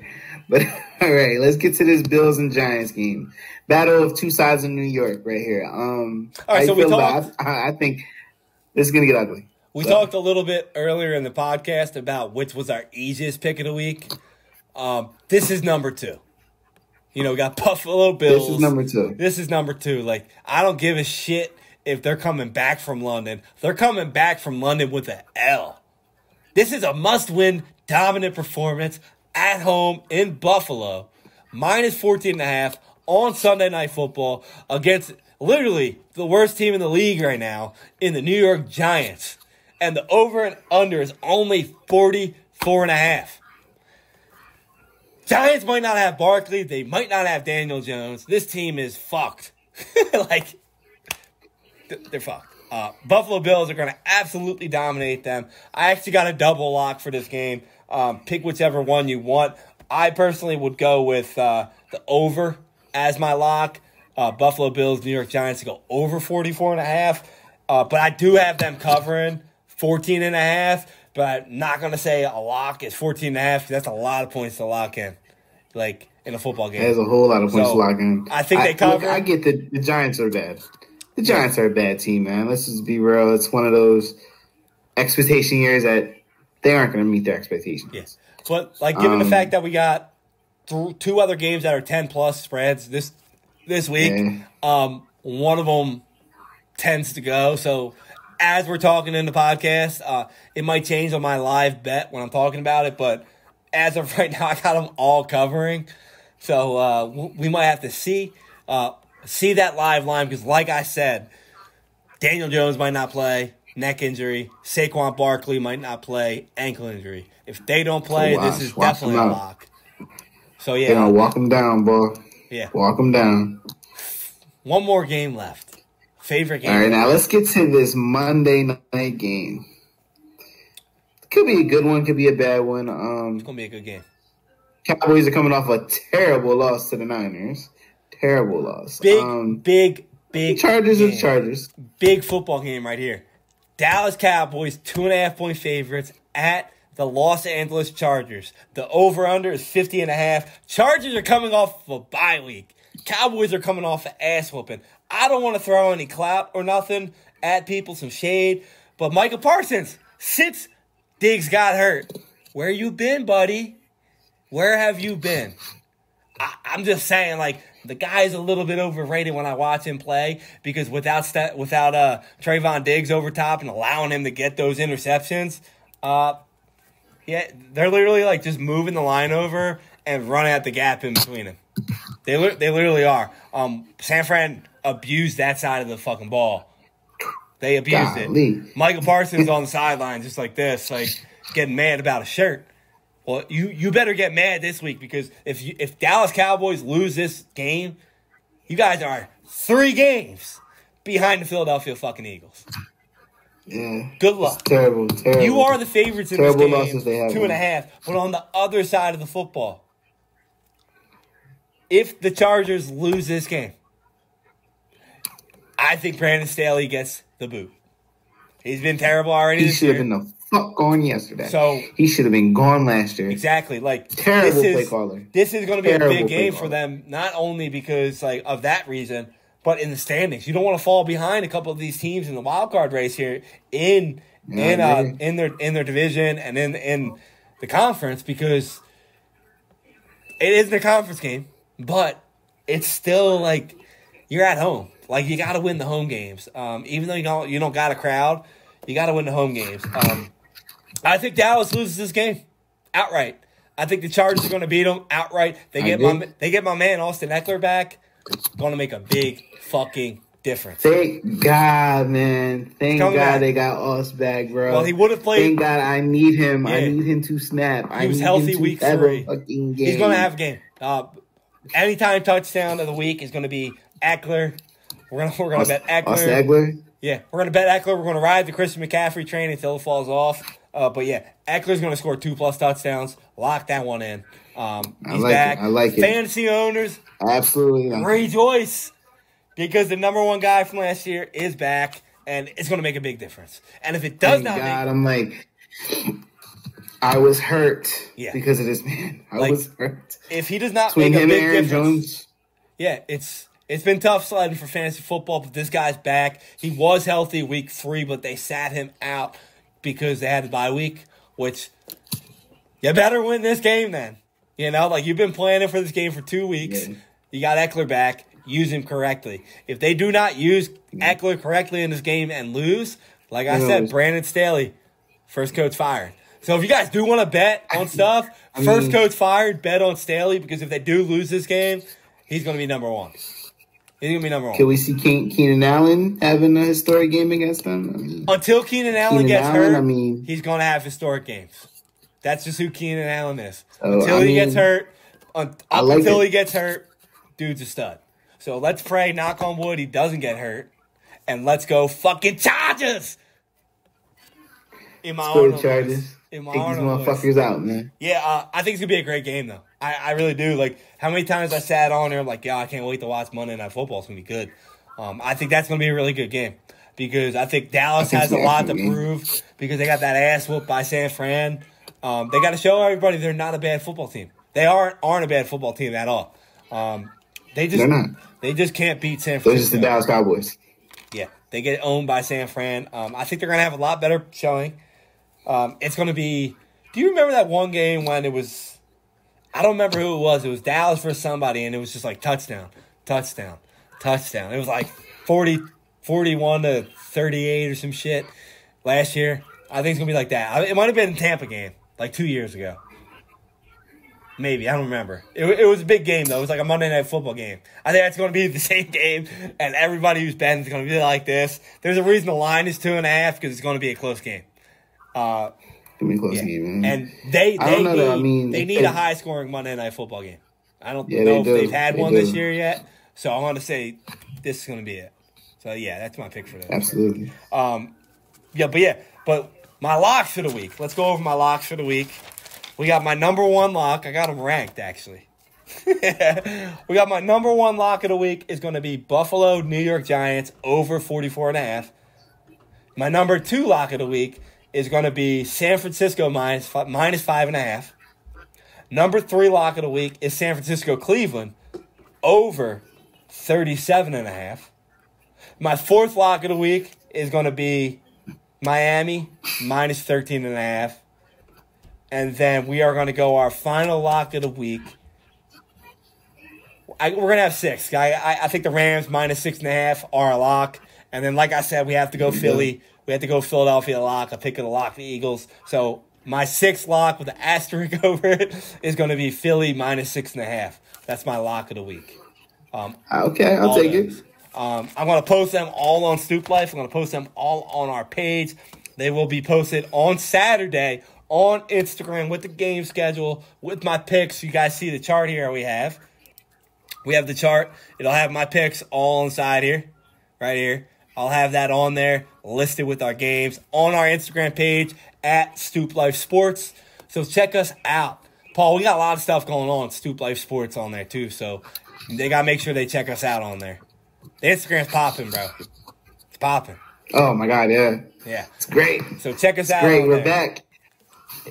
But, all right, let's get to this Bills and Giants game. Battle of two sides of New York right here. All right, so we talked. I think this is going to get ugly. We talked a little bit earlier in the podcast about which was our easiest pick of the week. This is number 2. You know, we got Buffalo Bills. This is number 2. Like, I don't give a shit if they're coming back from London. They're coming back from London with an L. This is a must-win, dominant performance at home in Buffalo. -14.5 on Sunday Night Football against literally the worst team in the league right now in the New York Giants. And the over and under is only 44.5. Giants might not have Barkley. They might not have Daniel Jones. This team is fucked. Like, they're fucked. Buffalo Bills are going to absolutely dominate them. I actually got a double lock for this game. Pick whichever one you want. I personally would go with the over as my lock. Buffalo Bills, New York Giants to go over 44.5. But I do have them covering 14.5. But I'm not going to say a lock is 14.5 because that's a lot of points to lock in, like in a football game. There's a whole lot of points to lock in. I think they cover. Look, I get the Giants are bad. The Giants are a bad team, man. Let's just be real. It's one of those expectation years that they aren't going to meet their expectations. Yes, but like given the fact that we got 2 other games that are 10+ spreads this week, one of them tends to go. So as we're talking in the podcast, it might change on my live bet when I'm talking about it, but as of right now, I got them all covering. So we might have to see that live line because, like I said, Daniel Jones might not play, neck injury. Saquon Barkley might not play, ankle injury. If they don't play, this is definitely a lock. So, yeah. They're going to walk them down, boy. Yeah. Walk them down. One more game left. Favorite game. All right, now let's get to this Monday night game. Could be a good one, could be a bad one. It's going to be a good game. Cowboys are coming off a terrible loss to the Niners. Terrible loss. Big Chargers game. are Chargers. Big football game right here. Dallas Cowboys, 2.5-point favorites at the Los Angeles Chargers. The over-under is 50.5. Chargers are coming off of a bye week. Cowboys are coming off an ass whooping. I don't want to throw any clout or nothing at people, some shade. But Micah Parsons, since Diggs got hurt, where you been, buddy? Where have you been? I'm just saying, like, the guy is a little bit overrated when I watch him play because without Trayvon Diggs over top and allowing him to get those interceptions, yeah, they're literally like just moving the line over and running at the gap in between them. They literally are. San Fran abused that side of the fucking ball. They abused it. Michael Parsons on the sideline just like this, like getting mad about a shirt. Well, you better get mad this week because if Dallas Cowboys lose this game, you guys are 3 games behind the Philadelphia fucking Eagles. Yeah. Good luck. It's terrible. You are the favorites in this game, losses they have, 2.5. But on the other side of the football, if the Chargers lose this game, I think Brandon Staley gets the boot. He's been terrible already this year. He should have been the fuck gone yesterday. So he should have been gone last year. Exactly. Like terrible play caller. This is going to be a big game for them, not only because like of that reason, but in the standings. You don't want to fall behind a couple of these teams in the wild card race here in their division and in the conference because it isn't a conference game, but it's still like you're at home. Like you got to win the home games. Even though you don't got a crowd, you got to win the home games. I think Dallas loses this game outright. I think the Chargers are going to beat them outright. They get my man Austin Eckler back. Going to make a big fucking difference. Thank God, man. Thank God they got Aus back, bro. Well, he would have played. Thank God I need him. Yeah. I need him to snap. He was healthy week 3. He's going to have a game. Anytime touchdown of the week is going to be Eckler. We're gonna bet Eckler. Austin Eckler? Yeah, we're going to bet Eckler. We're going to ride the Christian McCaffrey train until it falls off. But yeah, Eckler's going to score 2+ touchdowns. Lock that one in. He's back. I like it. Fantasy owners, absolutely rejoice because the number 1 guy from last year is back, and it's going to make a big difference. And if it does not, I'm like, I was hurt because of this man. I was hurt. If he does not make a big difference, Jones. Yeah, it's been tough sledding for fantasy football, but this guy's back. He was healthy week 3, but they sat him out because they had the bye week, which you better win this game then. You know, like you've been planning for this game for 2 weeks. Yeah. You got Eckler back. Use him correctly. If they do not use Eckler correctly in this game and lose, like I said, Brandon Staley, first coach fired. So if you guys do want to bet on stuff, first coach fired, bet on Staley because if they do lose this game, he's going to be number 1. He's going to be number 1. Can we see Keenan Allen having a historic game against them? Until Keenan Allen gets hurt, he's going to have historic games. That's just who Keenan Allen is. Until he gets hurt, until he gets hurt, dude's a stud. So let's pray, knock on wood, he doesn't get hurt. And let's go fucking Chargers! In my own Chargers. Take these motherfuckers out, man. Yeah, I think it's going to be a great game, though. I really do. Like, how many times I sat on there, I'm like, I can't wait to watch Monday Night Football. It's going to be good. I think that's going to be a really good game because I think Dallas has a lot to prove because they got that ass whooped by San Fran. They got to show everybody they're not a bad football team. They aren't a bad football team at all. They just can't beat San Fran. They're just the Dallas Cowboys. Yeah, they get owned by San Fran. I think they're going to have a lot better showing. It's going to be – do you remember that one game when it was – I don't remember who it was. It was Dallas versus somebody, and it was just like touchdown. It was like 41 to 38 or some shit last year. I think it's going to be like that. It might have been a Tampa game like 2 years ago. Maybe. I don't remember. It was a big game, though. It was like a Monday Night Football game. I think that's going to be the same game, and everybody who's betting is going to be like this. There's a reason the line is 2.5 because it's going to be a close game. It's going to be a close game, man. And they need a high-scoring Monday Night Football game. I don't know if they've had one this year yet, so I'm going to say this is going to be it. So, yeah, that's my pick for this. Absolutely. But my locks for the week. Let's go over my locks for the week. We got my number one lock. I got them ranked, actually. We got my number one lock of the week is going to be Buffalo New York Giants over 44.5. My number two lock of the week is going to be San Francisco minus 5.5. Number three lock of the week is San Francisco Cleveland over 37.5. My fourth lock of the week is going to be Miami minus 13.5. And then we are going to go our final lock of the week. We're going to have 6. I think the Rams minus 6.5 are a lock. And then, like I said, we have to go Philly. We have to go Philadelphia lock. I pick a lock the Eagles. So my 6th lock with the asterisk over it is going to be Philly minus 6.5. That's my lock of the week. Okay, I'll take it. I'm going to post them all on Stoop Life. I'm going to post them all on our page. They will be posted on Saturday on Instagram with the game schedule, with my picks. You guys see the chart here we have. We have the chart. It'll have my picks all inside here, right here. I'll have that on there, listed with our games on our Instagram page at Stoop Life Sports. So check us out. Paul, we got a lot of stuff going on, Stoop Life Sports on there too. So they got to make sure they check us out on there. The Instagram's popping, bro. It's popping. Oh, my God, yeah. Yeah. It's great. So check us out. Great. We're back.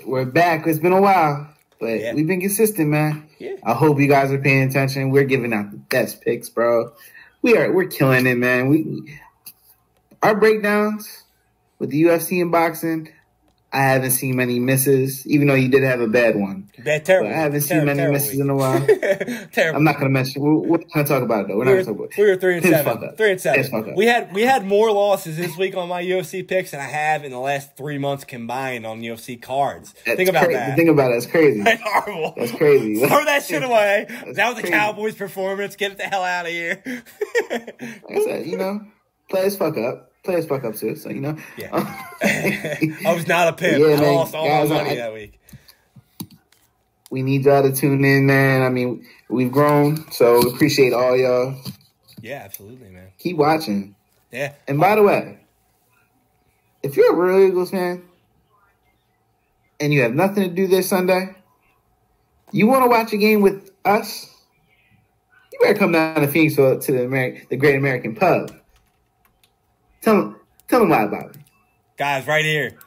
We're back. It's been a while, but we've been consistent, man. Yeah. I hope you guys are paying attention. We're giving out the best picks, bro. We're killing it, man. Our breakdowns with the UFC and boxing, I haven't seen many misses, even though you did have a bad one. Terrible. But I haven't seen many misses in a while. Terrible. I'm not going to mention. We're not going to talk about it, though. We're not going to talk about it. We were 3-7. 3-7. We We had more losses this week on my UFC picks than I have in the last 3 months combined on UFC cards. Think about that. Think about it. That's crazy. That's horrible. That's crazy. Throw that shit away. That was the Cowboys' performance. Get the hell out of here. Like I said, players fuck up. Players fuck up too, so Yeah. I was not a pimp. Yeah, I lost all my money that week. We need y'all to tune in, man. I mean, we've grown, so appreciate all y'all. Yeah, absolutely, man. Keep watching. Yeah. And by the way, if you're a real Eagles fan and you have nothing to do this Sunday, you want to watch a game with us, you better come down to Phoenix to the Great American Pub. Tell them why about it. Guys, right here.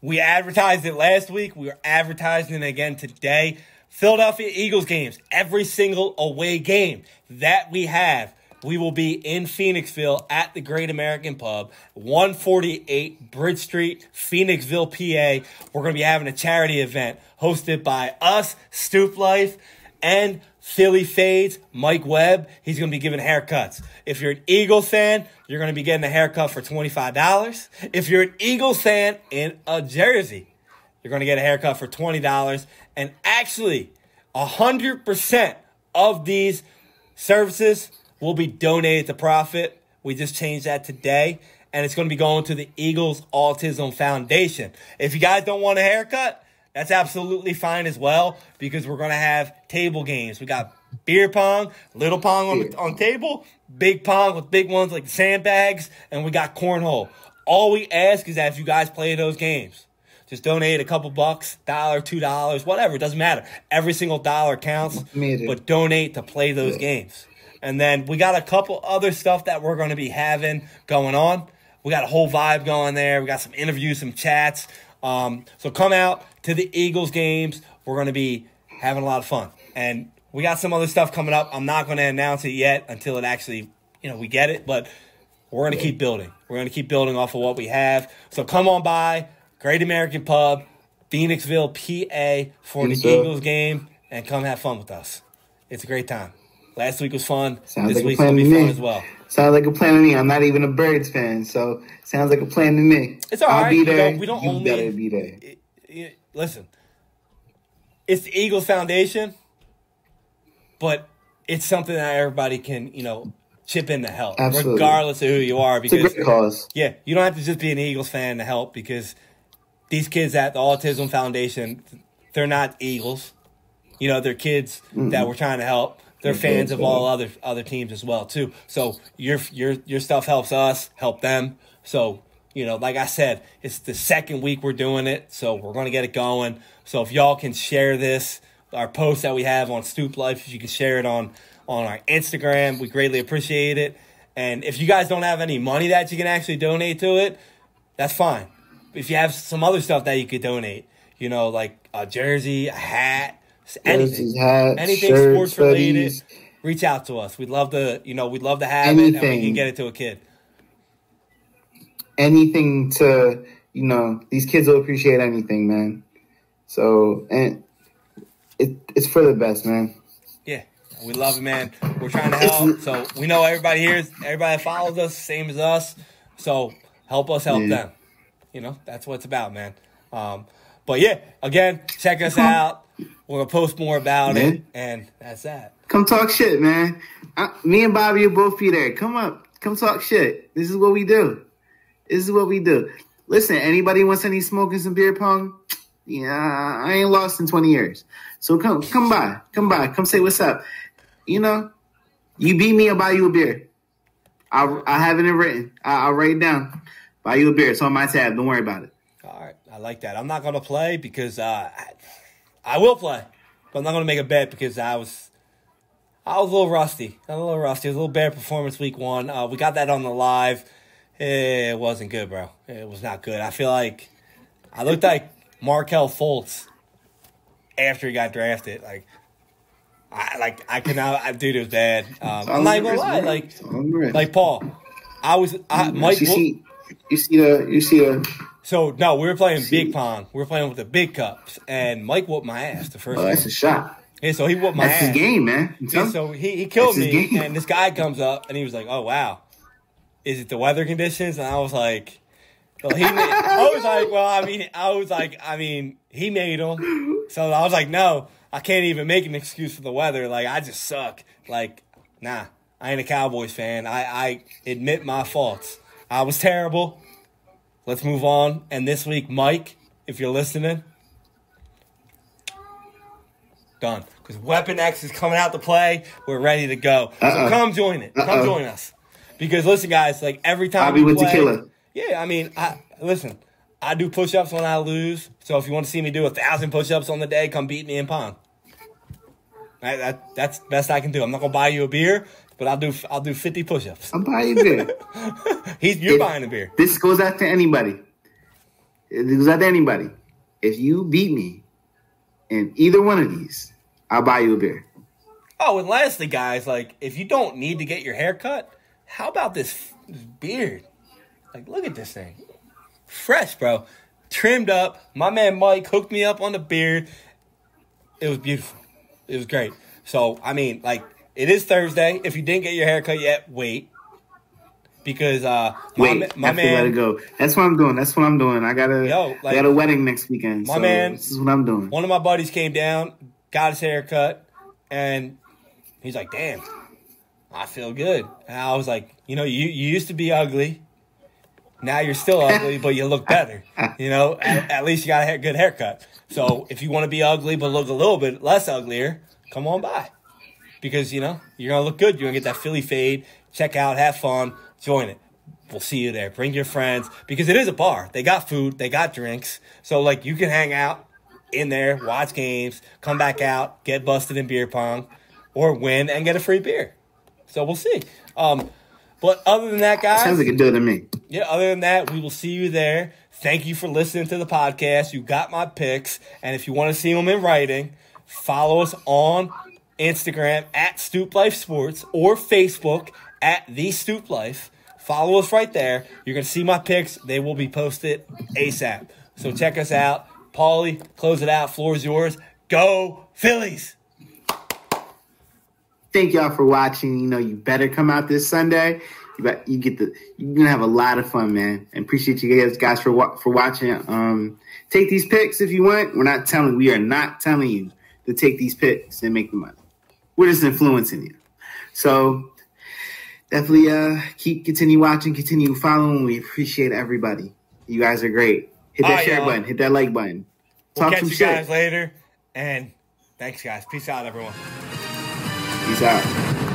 We advertised it last week. We are advertising it again today. Philadelphia Eagles games. Every single away game that we have, we will be in Phoenixville at the Great American Pub, 148 Bridge Street, Phoenixville, PA. We're going to be having a charity event hosted by us, Stoop Life, and Philly Fades, Mike Webb. He's going to be giving haircuts. If you're an Eagles fan, you're going to be getting a haircut for $25. If you're an Eagles fan in a jersey, you're going to get a haircut for $20. And actually, 100% of these services will be donated to profit. We just changed that today. And it's going to be going to the Eagles Autism Foundation. If you guys don't want a haircut, that's absolutely fine as well, because we're going to have table games. We got beer pong, little pong on table, big pong with big ones like the sandbags, and we got cornhole. All we ask is that if you guys play those games, just donate a couple bucks, $1, $2, whatever. It doesn't matter. Every single dollar counts, but donate to play those games. And then we got a couple other stuff that we're going to be having going on. We got a whole vibe going there. We got some interviews, some chats. So come out to the Eagles games. We're going to be having a lot of fun. And we got some other stuff coming up. I'm not going to announce it yet until it actually, we get it. But we're going to keep building. We're going to keep building off of what we have. So come on by, Great American Pub, Phoenixville, PA, for the Eagles game, and come have fun with us. It's a great time. Last week was fun. This week's going to be fun as well. Sounds like a plan to me. I'm not even a Birds fan, so sounds like a plan to me. It's all right. I'll be there. We don't you only better be there. Listen, it's the Eagles Foundation, but it's something that everybody can, chip in to help, regardless of who you are. Because, it's a great cause. Yeah, you don't have to just be an Eagles fan to help, because these kids at the Autism Foundation, they're not Eagles. They're kids that we're trying to help. They're fans of all other teams as well too. So your stuff helps us, help them. So like I said, it's the second week we're doing it, so we're going to get it going. So if y'all can share this, our post that we have on Stoop Life, if you can share it on our Instagram, we greatly appreciate it. And if you guys don't have any money that you can actually donate to it, that's fine. If you have some other stuff that you could donate, like a jersey, a hat, anything, shirts, sports related, hoodies, reach out to us. We'd love to, have it, and we can get it to a kid. Anything to, these kids will appreciate anything, man. So, and it's for the best, man. Yeah, we love it, man. We're trying to help. So we know everybody that follows us, same as us. So help us help them. That's what it's about, man. But yeah, again, check us out. We're going to post more about it, and that's that. Come talk shit, man. Me and Bobby will both be there. Come up. Come talk shit. This is what we do. Listen, anybody wants any smoking some beer pong? Yeah, I ain't lost in 20 years. So come by. Come say what's up. You beat me, I'll buy you a beer. I have it written. I'll write it down. Buy you a beer. It's on my tab. Don't worry about it. All right. I like that. I'm not going to play because I will play. But I'm not going to make a bet because I was a little rusty. It was a little bad performance week 1. We got that on the live. It wasn't good, bro. It was not good. I feel like I looked like Markelle Fultz after he got drafted. I could not. Dude, it was bad. I'm not even gonna lie. Like Paul, Mike. You see the. So no, we were playing big pong. We were playing with the big cups, and Mike whooped my ass the first. Oh, that's a shot. Yeah, so he whooped my ass. That's his game, man. Yeah, so he killed me, and this guy comes up, and he was like, "Oh wow, is it the weather conditions?" And I was like, "Well, he." I mean, he made them. So I was like, "No, I can't even make an excuse for the weather. Like, I just suck. Like, nah, I ain't a Cowboys fan. I admit my faults. I was terrible. Let's move on. And this week, Mike, if you're listening, done. Because Weapon X is coming out to play. We're ready to go. So come join it. Come join us. Because listen, guys, like every time I'll be with tequila. Yeah, I mean, listen. I do push-ups when I lose. So if you want to see me do 1,000 push-ups on the day, come beat me in pong. That's the best I can do. I'm not gonna buy you a beer, but I'll do 50 push-ups. I'll buy you a beer. You're buying a beer. This goes out to anybody. It goes out to anybody. If you beat me in either one of these, I'll buy you a beer. Oh, and lastly, guys, like if you don't need to get your hair cut, how about this beard? Like, look at this thing. Fresh, bro. Trimmed up. My man Mike hooked me up on the beard. It was beautiful. It was great. So, I mean, like, it is Thursday. If you didn't get your hair cut yet, wait. Because my man, let it go. That's what I'm doing. I got a wedding next weekend. My man, this is what I'm doing. One of my buddies came down, got his hair cut, and he's like, "Damn, I feel good." And I was like, you used to be ugly. Now you're still ugly, but you look better. At least you got a good haircut. So if you want to be ugly but look a little bit less uglier, come on by. Because, you're going to look good. You're going to get that Philly fade. Check out, have fun, join it. We'll see you there. Bring your friends. Because it is a bar. They got food. They got drinks. So, like, you can hang out in there, watch games, come back out, get busted in beer pong, or win and get a free beer. So we'll see. But other than that, guys. Sounds like a deal to me. Yeah, other than that, we will see you there. Thank you for listening to the podcast. You got my picks. And if you want to see them in writing, follow us on Instagram at Stoop Life Sports or Facebook at The Stoop Life. Follow us right there. You're going to see my picks. They will be posted ASAP. So check us out. Paulie, close it out. Floor is yours. Go Phillies! Thank y'all for watching. You better come out this Sunday. You're gonna have a lot of fun, man. And appreciate you guys for watching. Take these picks if you want. We are not telling you to take these picks and make the money. We're just influencing you. So definitely continue watching, continue following. We appreciate everybody. You guys are great. Hit that share button, hit that like button. We'll catch you guys later. And thanks, guys. Peace out, everyone. Peace out.